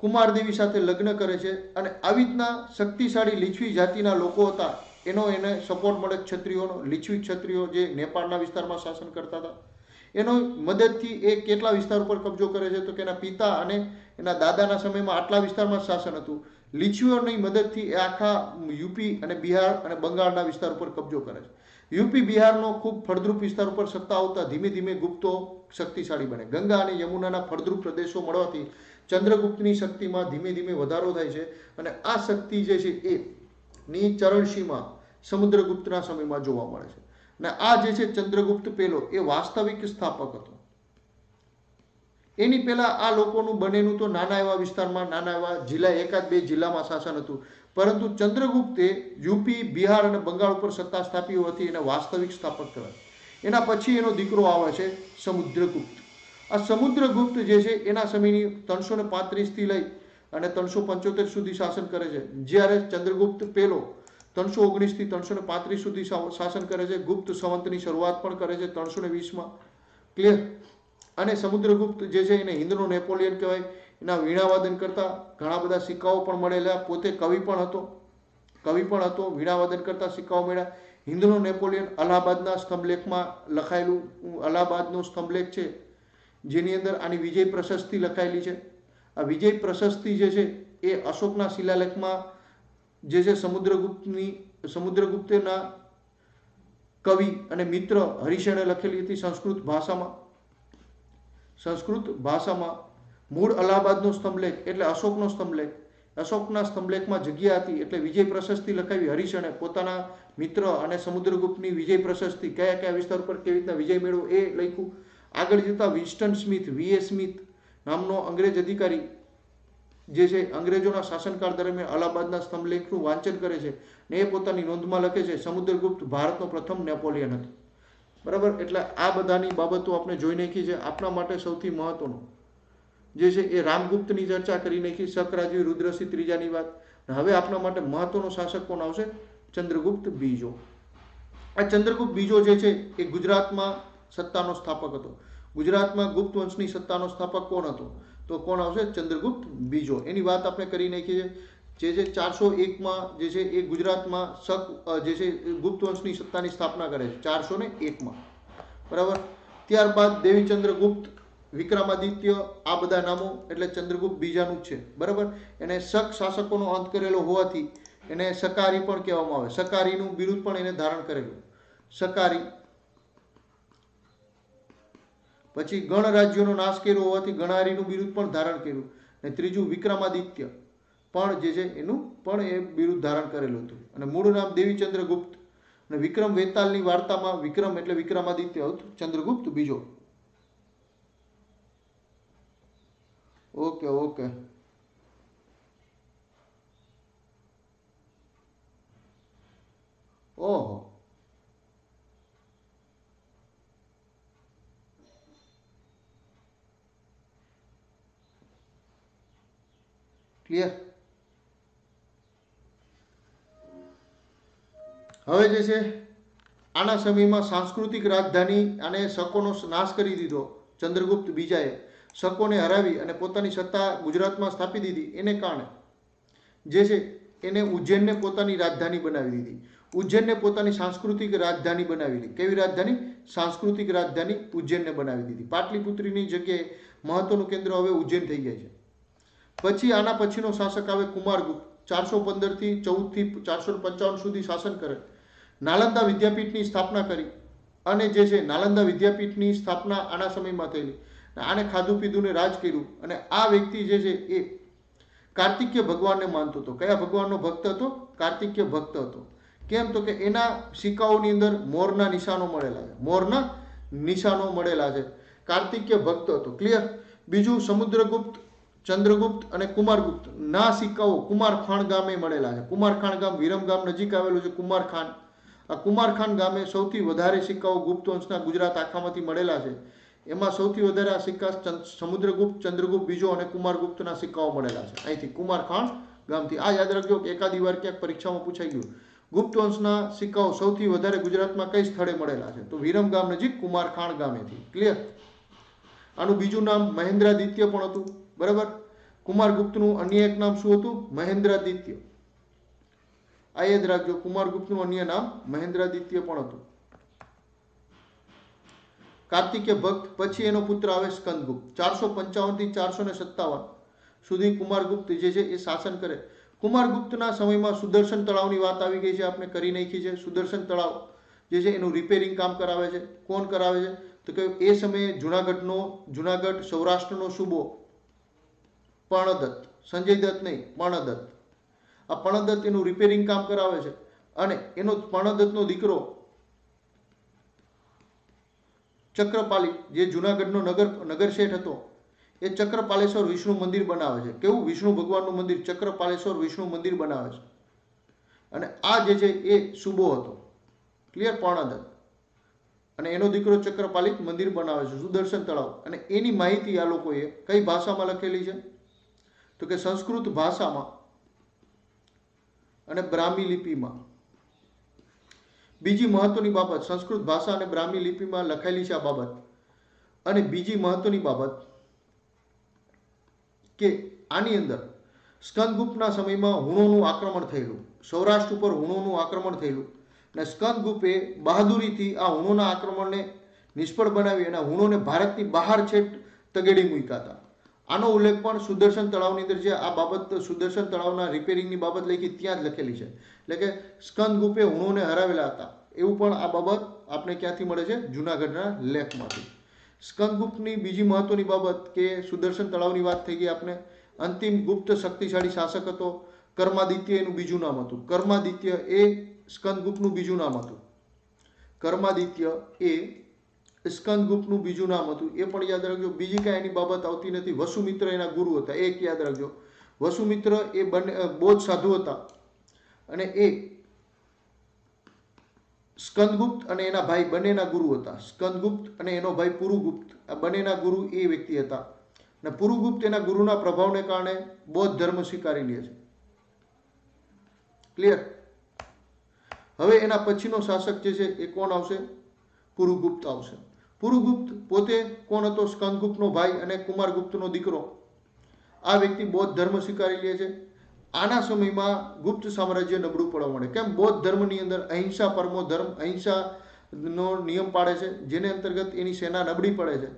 કુમારદેવી સાથે લગ્ન કરે છે. અને આવી રીતના શક્તિશાળી લીછવી જાતિના લોકો હતા એને સપોર્ટ મળે ક્ષત્રિયોનો. લીછવી ક્ષત્રિયો જે નેપાળના વિસ્તારમાં શાસન કરતા હતા એનો મદદથી એ કેટલા વિસ્તાર ઉપર કબજો કરે છે? તો કે એના પિતા અને એના દાદાના સમયમાં આટલા વિસ્તારમાં શાસન હતું. લીછવીઓની મદદથી એ આખા યુપી અને બિહાર અને બંગાળના વિસ્તાર ઉપર કબજો કરે છે. યુપી બિહારનો ખૂબ ફળદ્રુપ વિસ્તાર ઉપર સત્તા આવતા ધીમે ધીમે ગુપ્તો શક્તિશાળી બને. ગંગા અને યમુનાના ફળદ્રુપ પ્રદેશો મળવાથી ચંદ્રગુપ્તની શક્તિમાં ધીમે ધીમે વધારો થાય છે. અને આ શક્તિ જે છે એ ની ચરણસીમાં સમુદ્રગુપ્તના સમયમાં જોવા મળે છે. અને આ જે છે ચંદ્રગુપ્ત પહેલો એ વાસ્તવિક સ્થાપક હતો. એની પહેલા આ લોકોનું બનેલું તો નાના એવા વિસ્તારમાં નાના એવા જિલ્લા 1-2 જિલ્લામાં શાસન હતું. પરંતુ ચંદ્રગુપ્તે યુપી બિહાર અને બંગાળ ઉપર સત્તા સ્થાપી હોવાથી એને વાસ્તવિક સ્થાપક કહેવાય. એના પછી એનો દીકરો આવે છે સમુદ્રગુપ્ત. આ સમુદ્રગુપ્ત જે છે એના સમયની 335 થી લઈ અને 375 સુધી શાસન કરે છે. જ્યારે ચંદ્રગુપ્ત પહેલો 319 થી 335 સુધી શાસન કરે છે. ગુપ્ત સંવંતની શરૂઆત પણ કરે છે 320 ક્લિયર? અને સમુદ્રગુપ્ત જે છે એને હિન્દનો નેપોલિયન કહેવાય. એના વીણાવાદન કરતા ઘણા બધા સિક્કાઓ પણ મળેલા. પોતે કવિ પણ હતો. કવિ પણ હતો, વીણાવાદન કરતા સિક્કાઓ મળ્યા. હિન્દનો નેપોલિયન અલ્હાબાદના સ્તંભલેખમાં લખાયેલું, અલ્હાબાદનો સ્તંભલેખ છે જેની અંદર આની વિજય પ્રશસ્તિ લખાયેલી છે. આ વિજય પ્રશસ્તિ જે છે એ અશોકના શિલાલેખમાં જે છે સમુદ્રગુપ્તના કવિ અને મિત્ર હરિશેણે લખેલી હતી સંસ્કૃત ભાષામાં. મૂળ અલ્હાબાદનો સ્તંભલેખ એટલે અશોકનો સ્તંભલેખ. અશોકના સ્તંભલેખમાં જગ્યા હતી એટલે વિજય પ્રશસ્તિ લખાવી હરિશેણે પોતાના મિત્ર અને સમુદ્રગુપ્તની વિજય પ્રશસ્તિ, કયા કયા વિસ્તાર પર કેવી રીતના વિજય મેળવો એ લખ્યું. આગળ જતા વિન્સ્ટન સ્મિથ, વીએ સ્મિથ નામનો અંગ્રેજ અધિકારી જે છે અંગ્રેજોના શાસનકાળ દરમિયાન અલ્હાબાદના સ્તંભલેખનું વાંચન કરે છે ને એ પોતાની નોંધમાં લખે છે સમુદ્રગુપ્ત ભારતનો પ્રથમ નેપોલિયન હતો. બરાબર, એટલે આ બધાની બાબતો આપણે જોઈ નાખી છે. આપણા માટે સૌથી મહત્વનું જે છે એ રામગુપ્તની ચર્ચા કરી નાખી, શકરાજી રુદ્રસિંહ ત્રીજાની વાત. હવે આપણા માટે મહત્વનો શાસક કોણ આવશે? ચંદ્રગુપ્ત બીજો. આ ચંદ્રગુપ્ત બીજો જે છે એ ગુજરાતમાં સત્તાનો સ્થાપક હતો. ગુજરાતમાં ગુપ્ત વંશની સત્તાનો સ્થાપક કોણ હતો? તો કોણ આવશે? ચંદ્રગુપ્ત બીજો. એની વાત આપણે કરી નાખી છે. જે 401માં જે છે એ ગુજરાતમાં જે છે ગુપ્ત વંશની સત્તાની સ્થાપના કરે છે 401માં. બરાબર. ત્યારબાદ દેવીચંદ્રગુપ્ત, વિક્રમાદિત્ય, આ બધા નામો એટલે ચંદ્રગુપ્ત બીજાનું જ છે. બરાબર. એને શક શાસકોનો અંત કરેલો હોવાથી એને સકારી પણ કહેવામાં આવે. સકારીનું બિરુદ પણ એને ધારણ કરેલું, સકારી. પછી ગણ રાજ્યોનો નાશ કર્યો હોવાથી ગણારીનું બિરુદ પણ ધારણ કર્યું. અને ત્રીજું વિક્રમાદિત્ય પણ જે છે એનું પણ એ બિરુદ ધારણ કરેલું હતું. અને મૂળ નામ દેવીચંદ્રગુપ્ત. અને વિક્રમ વેતાલની વાર્તામાં વિક્રમ એટલે વિક્રમાદિત્ય હતું, ચંદ્રગુપ્ત બીજો. Okay okay. ઓહો, ક્લિયર. હવે જે છે આના સમયમાં સાંસ્કૃતિક રાજધાની અને શકોનો નાશ કરી દીધો ચંદ્રગુપ્ત બીજાએ. શકોને હરાવી અને પોતાની સત્તા ગુજરાતમાં સ્થાપી દીધી. એને કારણે જે છે એને ઉજ્જૈનને પોતાની રાજધાની બનાવી દીધી. ઉજ્જૈનને પોતાની સાંસ્કૃતિક રાજધાની બનાવી દીધી. કેવી રાજધાની? સાંસ્કૃતિક રાજધાની ઉજ્જૈનને બનાવી દીધી. પાટલીપુત્રીની જગ્યાએ મહત્વનું કેન્દ્ર હવે ઉજ્જૈન થઈ જાય છે. પછી આના પછીનો શાસક આવે કુમારગુપ્ત. 415થી 14થી 455 સુધી શાસન કરે. નાલંદા વિદ્યાપીઠની સ્થાપના કરી. અને જે છે નાલંદા વિદ્યાપીઠની સ્થાપના આના સમયમાં થયેલી. આને ખાધું પીધું ને રાજ કર્યું. અને આ વ્યક્તિ જે છે એ કાર્તિકેય ભગવાનને માનતો હતો. કયા ભગવાનનો ભક્ત હતો? કાર્તિકેય ભક્ત હતો. કેમ? તો કે એના સિક્કાઓની અંદર મોરના નિશાનો મળેલા છે. મોરના નિશાનો મળેલા છે. કાર્તિકેય ભક્ત હતો. ક્લિયર. બીજું સમુદ્રગુપ્ત, ચંદ્રગુપ્ત અને કુમારગુપ્ત ના સિક્કાઓ કુમારખાન ગામે મળેલા છે. કુમારખાન ગામ વિરમગામ નજીક આવેલું છે. કુમારખાન, આ કુમારખાન ગામે સૌથી વધારે સિક્કાઓ ગુપ્ત વંશના ગુજરાત આખામાંથી મળેલા છે. એમાં સૌથી વધારે આ સિક્કા સમુદ્રગુપ્ત, ચંદ્રગુપ્ત બીજો અને કુમારગુપ્તના સિક્કાઓ મળેલા છે. અહીંથી કુમારખાન ગામથી. આ યાદ રાખજો કે એકાદી વાર ક્યાંક પરીક્ષામાં પૂછાઈ ગયું. ગુપ્ત વંશના સિક્કાઓ સૌથી વધારે ગુજરાતમાં કઈ સ્થળે મળેલા છે? તો વિરમગામ નજીક કુમારખાન ગામેથી. ક્લિયર. આનું બીજું નામ મહેન્દ્રાદિત્ય પણ હતું. બરાબર. કુમારગુપ્તનું અન્ય એક નામ શું હતું? મહેન્દ્રાદિત્ય. આ યાદ રાખજો, કુમારગુપ્તનું અન્ય નામ મહેન્દ્રાદિત્ય પણ હતું. કાર્તિકેય ભક્ત. પછી એનો પુત્ર આવે સ્કંદગુપ્ત. 455 થી 457 સુધી કુમારગુપ્ત જે છે એ શાસન કરે. કુમારગુપ્તના સમયમાં સુદર્શન તળાવની વાત આવી ગઈ છે, આપણે કરી નાખી છે. સુદર્શન તળાવ જે છે એનું રિપેરિંગ કામ કરાવે છે. કોણ કરાવે છે? તો કે એ સમયે જુનાગઢ સૌરાષ્ટ્રનો સૂબો પર્ણદત્ત, સંજય દત્ત નહીં, પર્ણદત્ત. આ પર્ણદત્ત એનું રિપેરિંગ કામ કરાવે છે. અને એનો પર્ણદત્તનો દીકરો ચક્રપાલી જે જુનાગઢનો નગર શેઠ હતો, એ ચક્રપાલેશ્વર વિષ્ણુ મંદિર બનાવે છે. કેવું? વિષ્ણુ ભગવાનનું મંદિર, ચક્રપાલેશ્વર વિષ્ણુ મંદિર બનાવે છે. અને આ જે છે એ સૂબો હતો. ક્લિયર. પર્ણદત્ત. અને એનો દીકરો ચક્રપાલિત મંદિર બનાવે છે, સુદર્શન તળાવ. અને એની માહિતી આ લોકોએ કઈ ભાષામાં લખેલી છે? તો કે સંસ્કૃત ભાષામાં અને બ્રાહ્મી લિપિમાં. બીજી મહત્વની બાબત, સંસ્કૃત ભાષા અને બ્રાહ્મી લિપિમાં લખાયેલી છે આ બાબત. અને બીજી મહત્વની બાબત કે આની અંદર સ્કંદગુપ્તના સમયમાં હુણોનું આક્રમણ થયેલું, સૌરાષ્ટ્ર ઉપર હુણોનું આક્રમણ થયેલું અને સ્કંદગુપ્તે બહાદુરીથી આ હુણોના આક્રમણને નિષ્ફળ બનાવી અને હુણોને ભારતની બહાર છેક તગેડી મૂક્યા હતા. આનો ઉલ્લેખ પણ સુદર્શન તળાવની અંદર જે આ બાબત સુદર્શન તળાવના રિપેરિંગની બાબત લખી ત્યાં જ લખેલી છે. એટલે કે સ્કંદગુપ્તે હુણોને હરાવેલા હતા એવું પણ આ બાબત આપણે ક્યાંથી મળે છે? જૂનાગઢના લેખમાંથી. સ્કંદગુપ્તની બીજી મહત્વની બાબત કે સુદર્શન તળાવની વાત થઈ ગઈ આપણે. અંતિમ ગુપ્ત શક્તિશાળી શાસક હતો કર્માદિત્ય, એનું બીજું નામ હતું. કર્માદિત્ય એ સ્કંદગુપ્તનું બીજું નામ હતું. કર્માદિત્ય એ સ્કંદગુપ્તનું બીજું નામ હતું, એ પણ યાદ રાખજો. બીજી કાંઈ એની બાબત આવતી નથી. વસુમિત્ર એના ગુરુ હતા, એક યાદ રાખજો. વસુમિત્ર એ બંને બૌદ્ધ સાધુ હતા અને એ સ્કંદગુપ્ત અને એના ભાઈ બંનેના ગુરુ હતા. સ્કંદગુપ્ત અને એનો ભાઈ પુરુગુપ્ત, આ બંનેના ગુરુ એ વ્યક્તિ હતા. અને પુરુગુપ્ત એના ગુરુના પ્રભાવને કારણે બૌદ્ધ ધર્મ સ્વીકારી લે છે. ક્લિયર? હવે એના પછીનો શાસક જે છે એ કોણ આવશે? પુરુગુપ્ત આવશે. પુરુગુપ્ત પોતે કોણ હતો? સ્કંદગુપ્તનો ભાઈ અને કુમારગુપ્તનો દીકરો. આ વ્યક્તિ બૌદ્ધ ધર્મ સ્વીકારી લે છે. આના સમયમાં ગુપ્ત સામ્રાજ્ય નબળું પડવા માંડે. કેમ? બૌદ્ધ ધર્મની અંદર અહિંસા પરમો ધર્મ, અહિંસાનો નિયમ પાડે છે, જેને અંતર્ગત એની સેના નબળી પડે છે,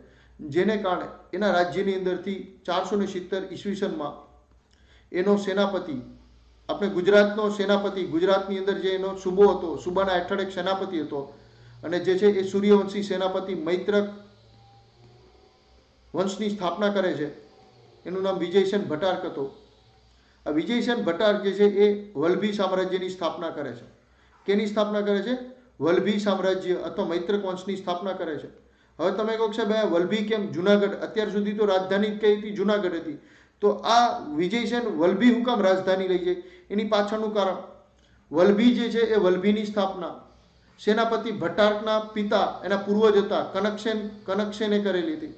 જેને કારણે એના રાજ્યની અંદરથી 470 ઈસવીસનમાં એનો સેનાપતિ, આપણે ગુજરાતનો સેનાપતિ, ગુજરાતની અંદર જે એનો સુબો હતો, સુબાના હેઠળ એક સેનાપતિ હતો અને જે છે એ સૂર્યવંશી સેનાપતિ મૈત્રક વંશની સ્થાપના કરે છે. એનું નામ વિજયસેન ભટ્ટારક હતો. આ વિજયસેન ભટ્ટારક જે છે એ વલ્લભી સામ્રાજ્યની સ્થાપના કરે છે. કેની સ્થાપના કરે છે? વલ્લભી સામ્રાજ્ય અથવા મૈત્રક વંશની સ્થાપના કરે છે. હવે તમે કહો કે ભાઈ વલ્લભી કેમ? જુનાગઢ અત્યાર સુધી તો રાજધાની કઈ હતી? જુનાગઢ હતી. તો આ વિજયસેન વલ્લભી હું કામ રાજધાની લઈ જાય? એની પાછળનું કારણ, વલ્લભી જે છે એ વલ્લભીની સ્થાપના સેનાપતિ ભટ્ટારકના પિતા, એના પૂર્વજ હતા કનકસેને કરેલી હતી.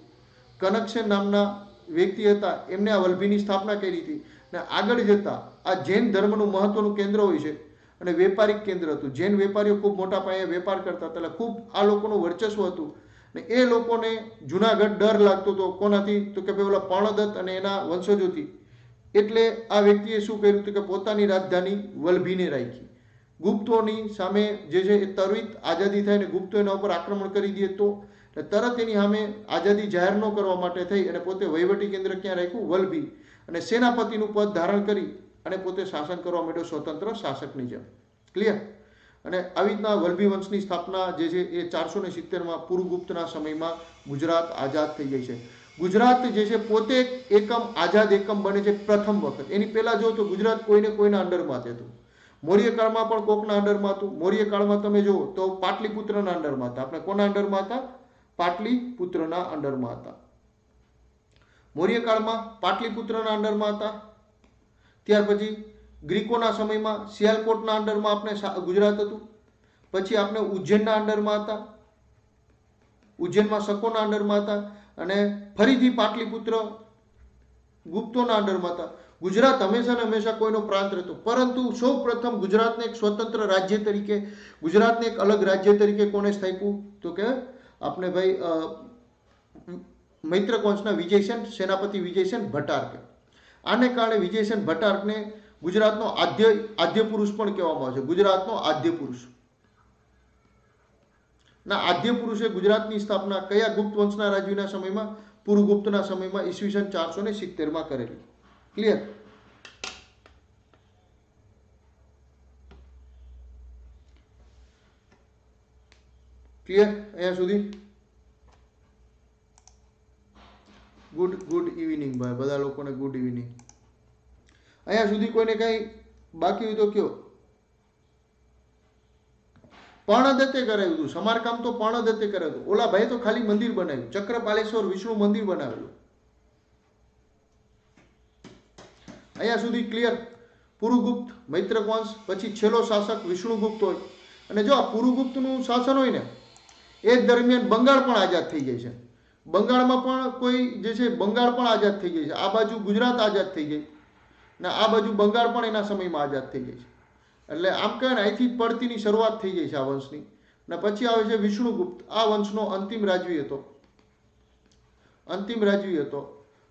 કનકસેન નામના વ્યક્તિ હતા, એમને આ વલ્લભીની સ્થાપના કરી હતી. અને આગળ જતા આ જૈન ધર્મનું મહત્વનું કેન્દ્ર હોય છે અને વેપારિક કેન્દ્ર હતું. જૈન વેપારીઓ ખૂબ મોટા પાયે વેપાર કરતા હતા, એટલે ખૂબ આ લોકોનું વર્ચસ્વ હતું. ને એ લોકોને જુનાગઢ ડર લાગતો હતો. કોનાથી? તો કે ભાઈ ઓલા પર્ણદત્ત અને એના વંશજોથી. એટલે આ વ્યક્તિએ શું કર્યું હતું કે પોતાની રાજધાની વલ્લભીને રાખી. ગુપ્તોની સામે જે છે એ ત્વરિત આઝાદી થાય ને ગુપ્તો એના ઉપર આક્રમણ કરી દે તો તરત એની સામે આઝાદી જાહેર ન કરવા માટે થઈ અને પોતે વહીવટી કેન્દ્ર ક્યાં રાખ્યું? વલ્લભી. અને સેનાપતિનું પદ ધારણ કરી અને પોતે શાસન કરવા માંડ્યો સ્વતંત્ર શાસકની જેમ. ક્લિયર? અને આવી રીતના વલ્લભી વંશની સ્થાપના જે છે એ 470માં પુરુગુપ્તના સમયમાં ગુજરાત આઝાદ થઈ જાય છે. ગુજરાત જે છે પોતે એકમ આઝાદ એકમ બને છે પ્રથમ વખત. એની પહેલા જો તો ગુજરાત કોઈના અંડરમાં હતું. મૌર્ય કાળમાં પણ કોકના અંડરમાં હતું. મૌર્ય કાળમાં તમે જુઓ તો પાટલીપુત્રના અંડરમાં હતા. આપણે કોના અંડરમાં હતા? પાટલીપુત્રના અંડરમાં હતા. મૌર્ય કાળમાં પાટલીપુત્રના અંડરમાં હતા. ત્યાર પછી ગ્રીકોના સમયમાં સિયાલકોટના અંડરમાં આપણે ગુજરાત હતું. પછી આપણે ઉજ્જૈનના અંડરમાં હતા. ઉજ્જૈનમાં શકોના અંડરમાં હતા અને ફરીથી પાટલીપુત્ર ગુપ્તોના અંડરમાં હતા. ગુજરાત હંમેશા ને હંમેશા કોઈનો પ્રાંત રહેતો, પરંતુ સૌ પ્રથમ ગુજરાતને એક સ્વતંત્ર રાજ્ય તરીકે, ગુજરાતને એક અલગ રાજ્ય તરીકે કોને સ્થાપ્યું? તો કે આપણે ભાઈ મૈત્રક વંશના વિજયસેન સેનાપતિ વિજયસેન ભટ્ટારકે. આને કારણે વિજયસેન ભટ્ટારકને ગુજરાતનો આદ્ય પુરુષ પણ કહેવામાં આવે છે. ગુજરાતનો આદ્ય પુરુષ ના આદ્ય પુરુષે ગુજરાતની સ્થાપના કયા ગુપ્ત વંશના રાજવીના સમયમાં? પુરુગુપ્તના સમયમાં ઈસવીસન 470માં કરેલી. ક્લિયર? ક્લિયર અહીંયા સુધી? ગુડ ઇવનિંગ ભાઈ, બધા લોકોને ગુડ ઇવનિંગ. અહીંયા સુધી કોઈને કઈ બાકી હોય તો કયો? પર્ણદત્તે કરાવ્યું હતું સમારકામ, તો પર્ણદત્તે કરાવ્યું હતું. ઓલા ભાઈ તો ખાલી મંદિર બનાવ્યું, ચક્રપાલેશ્વર વિષ્ણુ મંદિર બનાવેલું. અહીંયા સુધી ક્લિયર? પુરુગુપ્ત મૈત્રક વંશ, પછી છેલ્લો શાસક વિષ્ણુગુપ્ત હોય. અને જો આ પુરુગુપ્તનું શાસન હોય ને એ દરમિયાન બંગાળ પણ આઝાદ થઈ જાય છે. બંગાળમાં પણ કોઈ જે છે બંગાળ પણ આઝાદ થઈ જાય છે. આ બાજુ ગુજરાત આઝાદ થઈ ગઈ ને આ બાજુ બંગાળ પણ એના સમયમાં આઝાદ થઈ ગઈ છે. એટલે આમ કહે ને અહીંથી જ પડતીની શરૂઆત થઈ જાય છે આ વંશની. અને પછી આવે છે વિષ્ણુગુપ્ત. આ વંશનો અંતિમ રાજવી હતો.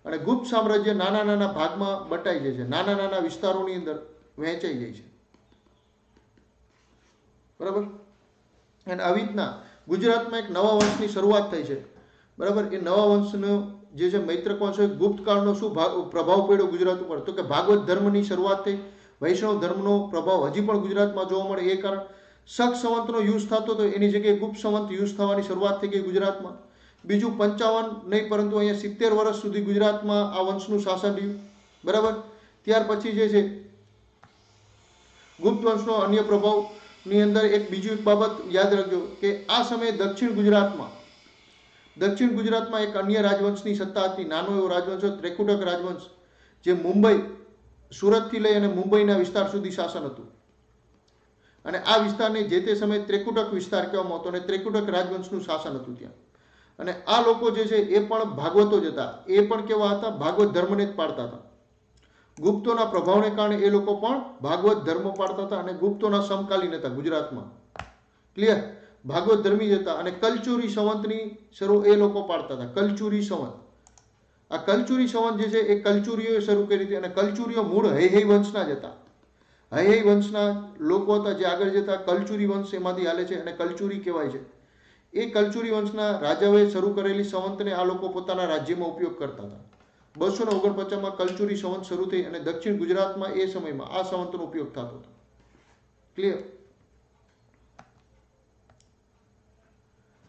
અને ગુપ્ત સામ્રાજ્ય નાના નાના ભાગમાં બટાઈ જાય છે, નાના નાના વિસ્તારોની અંદર વહેંચાઈ જાય છે, બરાબર. અને આવી રીતના ગુજરાતમાં એક નવા વંશની શરૂઆત થઈ છે, બરાબર. એ નવા વંશનો જે છે મૈત્રક વંશ, ગુપ્તકાળનો શું પ્રભાવ પડ્યો ગુજરાત ઉપર, તો કે ભાગવત ધર્મની શરૂઆત થઈ, વૈષ્ણવ ધર્મનો પ્રભાવ હજી પણ ગુજરાતમાં જોવા મળે. એ કારણ શક સંવંતનો યુઝ થતો હતો, એની જગ્યાએ ગુપ્ત સંવંત યુઝ થવાની શરૂઆત થઈ ગઈ ગુજરાતમાં. બીજું 55 નહીં પરંતુ અહીંયા 70 વર્ષ સુધી ગુજરાતમાં આ વંશનું શાસન રહ્યું, બરાબર. ત્યાર પછી જે છે ગુપ્ત વંશનો અન્ય પ્રભાવની અંદર એક બીજું એક બાબત યાદ રાખજો કે આ સમયે દક્ષિણ ગુજરાતમાં એક અન્ય રાજવંશની સત્તા હતી, નાનો એવો રાજવંશ, ત્રેકુટક રાજવંશ, જે મુંબઈ, સુરતથી લઈ અને મુંબઈના વિસ્તાર સુધી શાસન હતું. અને આ વિસ્તારને જે તે સમયે ત્રેકુટક વિસ્તાર કહેવામાં આવતો અને ત્રેકુટક રાજવંશનું શાસન હતું ત્યાં. અને આ લોકો જે છે એ પણ ભાગવતો જ હતા. એ પણ કેવા હતા? ભાગવત ધર્મને જ પાળતા હતા. ગુપ્તોના પ્રભાવને કારણે એ લોકો પણ ભાગવત ધર્મ પાળતા હતા અને ગુપ્તોના સમકાલીન હતા ગુજરાતમાં. ક્લિયર? ભાગવત ધર્મી જ હતા. અને કલચુરી સંવંતની શરૂ એ લોકો પાડતા હતા. કલચુરી સંવંત, આ કલચુરી સંવંત જે છે એ કલચુરીઓએ શરૂ કરી હતી. અને કલચુરીઓ મૂળ હૈહય વંશના જ હતા. હૈહય વંશના લોકો હતા જે આગળ જતા કલચુરી વંશ એમાંથી હાલે છે અને કલચુરી કહેવાય છે. એ કલચુરી વંશના રાજાઓએ શરૂ કરેલી સંવંતને આ લોકો પોતાના રાજ્યમાં ઉપયોગ કરતા હતા. 249માં કલચુરી સંવંત શરૂ થઈ અને દક્ષિણ ગુજરાતમાં એ સમયમાં આ સંવંતનો ઉપયોગ થતો હતો. ક્લિયર?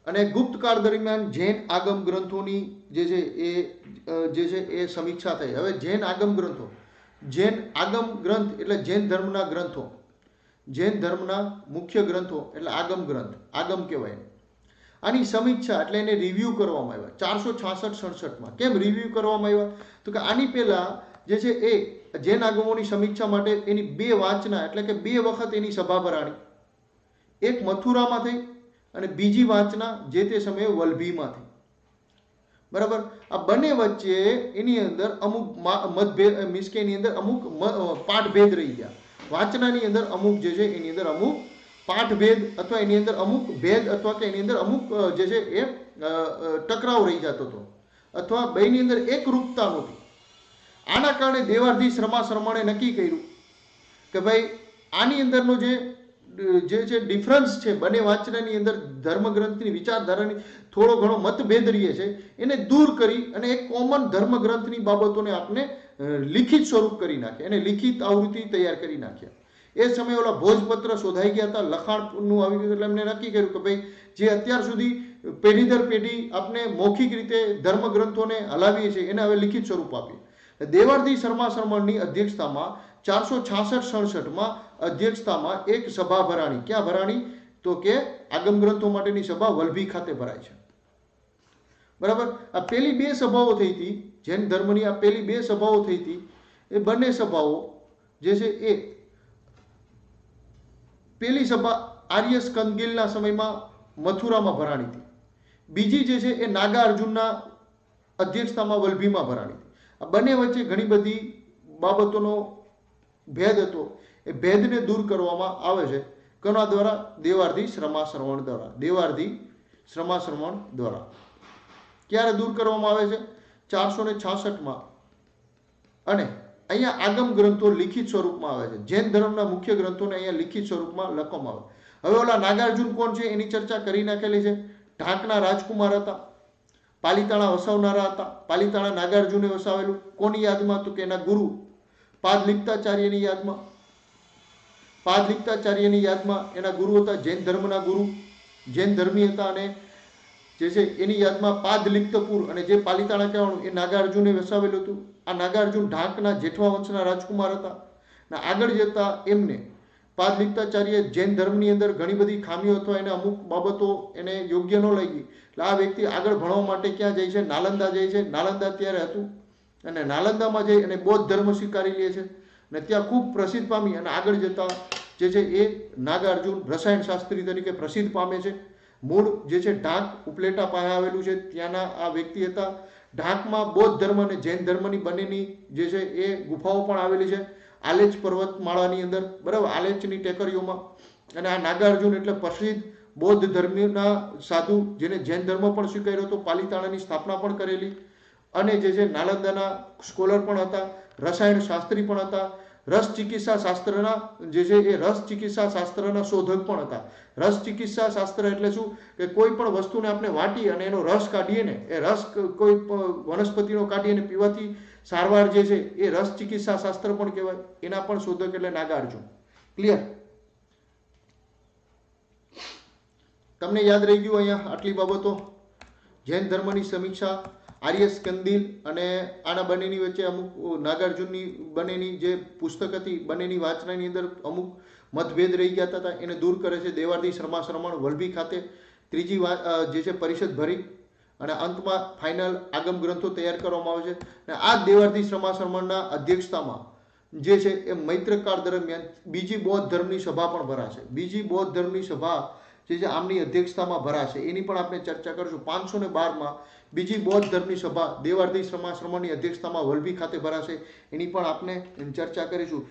અને ગુપ્તકાળ દરમિયાન જૈન આગમ ગ્રંથોની જે છે એ સમીક્ષા થઈ. હવે જૈન આગમ ગ્રંથો, જૈન આગમ ગ્રંથ એટલે જૈન ધર્મના ગ્રંથો, જૈન ધર્મના મુખ્ય ગ્રંથો એટલે આગમ ગ્રંથ, આગમ કહેવાય. આની સમીક્ષા એટલે એને રિવ્યૂ કરવામાં આવ્યા 466-67માં. કેમ રિવ્યૂ કરવામાં આવ્યા? તો કે આની પહેલા જે છે એ જૈન આગમોની સમીક્ષા માટે એની 2 વાંચના એટલે કે 2 વખત એની સભા ભરાણી. એક મથુરામાં થઈ અને બીજી વાંચના જે તે સમયે વલભીમાં થઈ, બરાબર. આ બંને વચ્ચે એની અંદર અમુક મતભેદ મીન્સ કે એની અંદર અમુક પાઠભેદ રહી ગયા. વાંચનાની અંદર અમુક જે છે એની અંદર અમુક પાઠભેદ અથવા એની અંદર અમુક ભેદ અથવા કે એની અંદર અમુક જે છે એ ટકરાવ રહી જતો હતો અથવા બેની અંદર એકરૂપતા નહોતી. આના કારણે દેવાર્ધીશ રમાશરમણે નક્કી કર્યું કે ભાઈ આની અંદરનો જે છે ડિફરન્સ છે બંને વાંચનાની અંદર ધર્મગ્રંથની વિચારધારાની થોડો ઘણો મતભેદ રહે છે એને દૂર કરી અને એક કોમન ધર્મગ્રંથની બાબતોને આપણે લિખિત સ્વરૂપ કરી નાખ્યા, એને લિખિત આવૃત્તિ તૈયાર કરી નાખ્યા. એ સમયે ઓલા ભોજપત્ર શોધાઈ ગયા હતા, લખાણનું આવી ગયું, એટલે એમને નક્કી કર્યું કે ભાઈ જે અત્યાર સુધી પેઢી દર પેઢી આપણે મૌખિક રીતે ધર્મગ્રંથોને હલાવીએ છીએ એને હવે લિખિત સ્વરૂપ આપીએ. દેવાર્ધીશ રમાશરમણની અધ્યક્ષતામાં 466-67માં અધ્યક્ષતામાં એક સભા ભરાણી. ક્યાં ભરાણી? તો કે આગમ ગ્રંથો માટેની સભા વલભી ખાતે ભરાય છે, બરાબર. આ પેલી 2 સભાઓ થઈ હતી જૈન ધર્મની, આ પેલી 2 સભાઓ થઈ હતી. એ બંને સભાઓ જે છે એ પેલી સભા આર્ય સ્કંદગિલના સમયમાં મથુરામાં ભરાણી હતી. બીજી જે છે એ નાગાર્જુનના અધ્યક્ષતામાં વલભીમાં ભરાણી હતી. આ બંને વચ્ચે ઘણી બધી બાબતોનો ભેદ હતો. એ ભેદને દૂર કરવામાં આવે છે કોના દ્વારા? દેવાર્ધીશ રમાશરમણ દ્વારા. દેવાર્ધીશ રમાશરમણ દ્વારા. ક્યારે દૂર કરવામાં આવે છે? 466માં. અને અહીંયા આગમ ગ્રંથો લિખિત સ્વરૂપમાં આવે છે. જૈન ધર્મના મુખ્ય ગ્રંથોને અહીંયા લિખિત સ્વરૂપમાં લખવામાં આવે. હવે ઓલા નાગાર્જુન કોણ છે એની ચર્ચા કરી નાખેલી છે. ઢાકના રાજકુમાર હતા, પાલિતાણા વસાવનારા હતા. પાલિતાણા નાગાર્જુને વસાવેલું. કોની યાદમાં? તો કે એના ગુરુ પાદલિપ્તાચાર્યની યાદમાં. પાદલિપ્તાચાર્યની યાદમાં એના ગુરુ હતા, જૈન ધર્મના ગુરુ, જૈન ધર્મી હતા. અને જે છે એની યાદમાં પાદલિપ્તપુર અને જે પાલિતાણા કહેવાનું એ નાગાર્જુને વસાવેલું હતું. આ નાગાર્જુન ઢાકના જેઠવા વંશના રાજકુમાર હતા. અને આગળ જતા એમને પાદલિપ્તાચાર્ય જૈન ધર્મની અંદર ઘણી બધી ખામીઓ અથવા એને અમુક બાબતો એને યોગ્ય ન લાગી. એટલે આ વ્યક્તિ આગળ ભણવા માટે ક્યાં જાય છે? નાલંદા જાય છે. નાલંદા ત્યારે હતું અને નાલંદામાં જઈ અને બૌદ્ધ ધર્મ સ્વીકારી લે છે અને ત્યાં ખૂબ પ્રસિદ્ધ પામી અને આગળ જતા જે છે એ નાગાર્જુન રસાયણ શાસ્ત્રી તરીકે પ્રસિદ્ધ પામે છે. મૂળ જે છે ઢાક ઉપલેટા પાસે આવેલું છે ત્યાંના આ વ્યક્તિ હતા. ઢાકમાં બૌદ્ધ ધર્મ અને જૈન ધર્મની બંનેની જે છે એ ગુફાઓ પણ આવેલી છે આલેચ પર્વતમાળાની અંદર, બરાબર, આલેચની ટેકરીઓમાં. અને આ નાગાર્જુન એટલે પ્રસિદ્ધ બૌદ્ધ ધર્મના સાધુ જેને જૈન ધર્મ પણ સ્વીકાર્યો હતો, પાલિતાણાની સ્થાપના પણ કરેલી અને જે છે નાલંદાના સ્કોલર પણ હતા, રસાયણ શાસ્ત્રી પણ હતા, રસ ચિકિત્સા શાસ્ત્રના જે છે એ રસ ચિકિત્સા શાસ્ત્રના શોધક પણ હતા. રસ ચિકિત્સા શાસ્ત્ર એટલે શું કે કોઈ પણ વસ્તુને આપણે વાટી અને એનો રસ કાઢીએ ને, એ રસ કોઈ વનસ્પતિનો કાઢી અને પીવાથી સારવાર જે છે એ રસ ચિકિત્સા શાસ્ત્ર પણ કહેવાય. એના પણ શોધક એટલે નાગાર્જુન. ક્લિયર? તમને યાદ રહી ગયું અહીંયા આટલી બાબતો? જૈન ધર્મની સમીક્ષા, આર્ય સ્કંદિલ અને આના બંનેની વચ્ચે અમુક નાગાર્જુનની બંનેની જે પુસ્તક હતી બંનેની વાંચનાની અંદર અમુક મતભેદ રહી ગયા હતા, એને દૂર કરે છે દેવાર્દી શર્મા વલભી ખાતે. ત્રીજી જે છે પરિષદ ભરી અને અંતમાં ફાઇનલ આગમ ગ્રંથો તૈયાર કરવામાં આવે છે. અને આ દેવાર્દી શર્માના અધ્યક્ષતામાં જે છે એ મૈત્રકાળ દરમિયાન બીજી બૌદ્ધ ધર્મની સભા પણ ભરાશે. બીજી બૌદ્ધ ધર્મની સભા જે છે આમની અધ્યક્ષતામાં ભરાશે, એની પણ આપણે ચર્ચા કરીશું. 512માં બીજી બૌદ્ધ ધર્મની સભા દેવાર્દી શર્માની અધ્યક્ષતામાં વલભી ખાતે ભરાશે, એની પણ આપણે ચર્ચા કરીશું.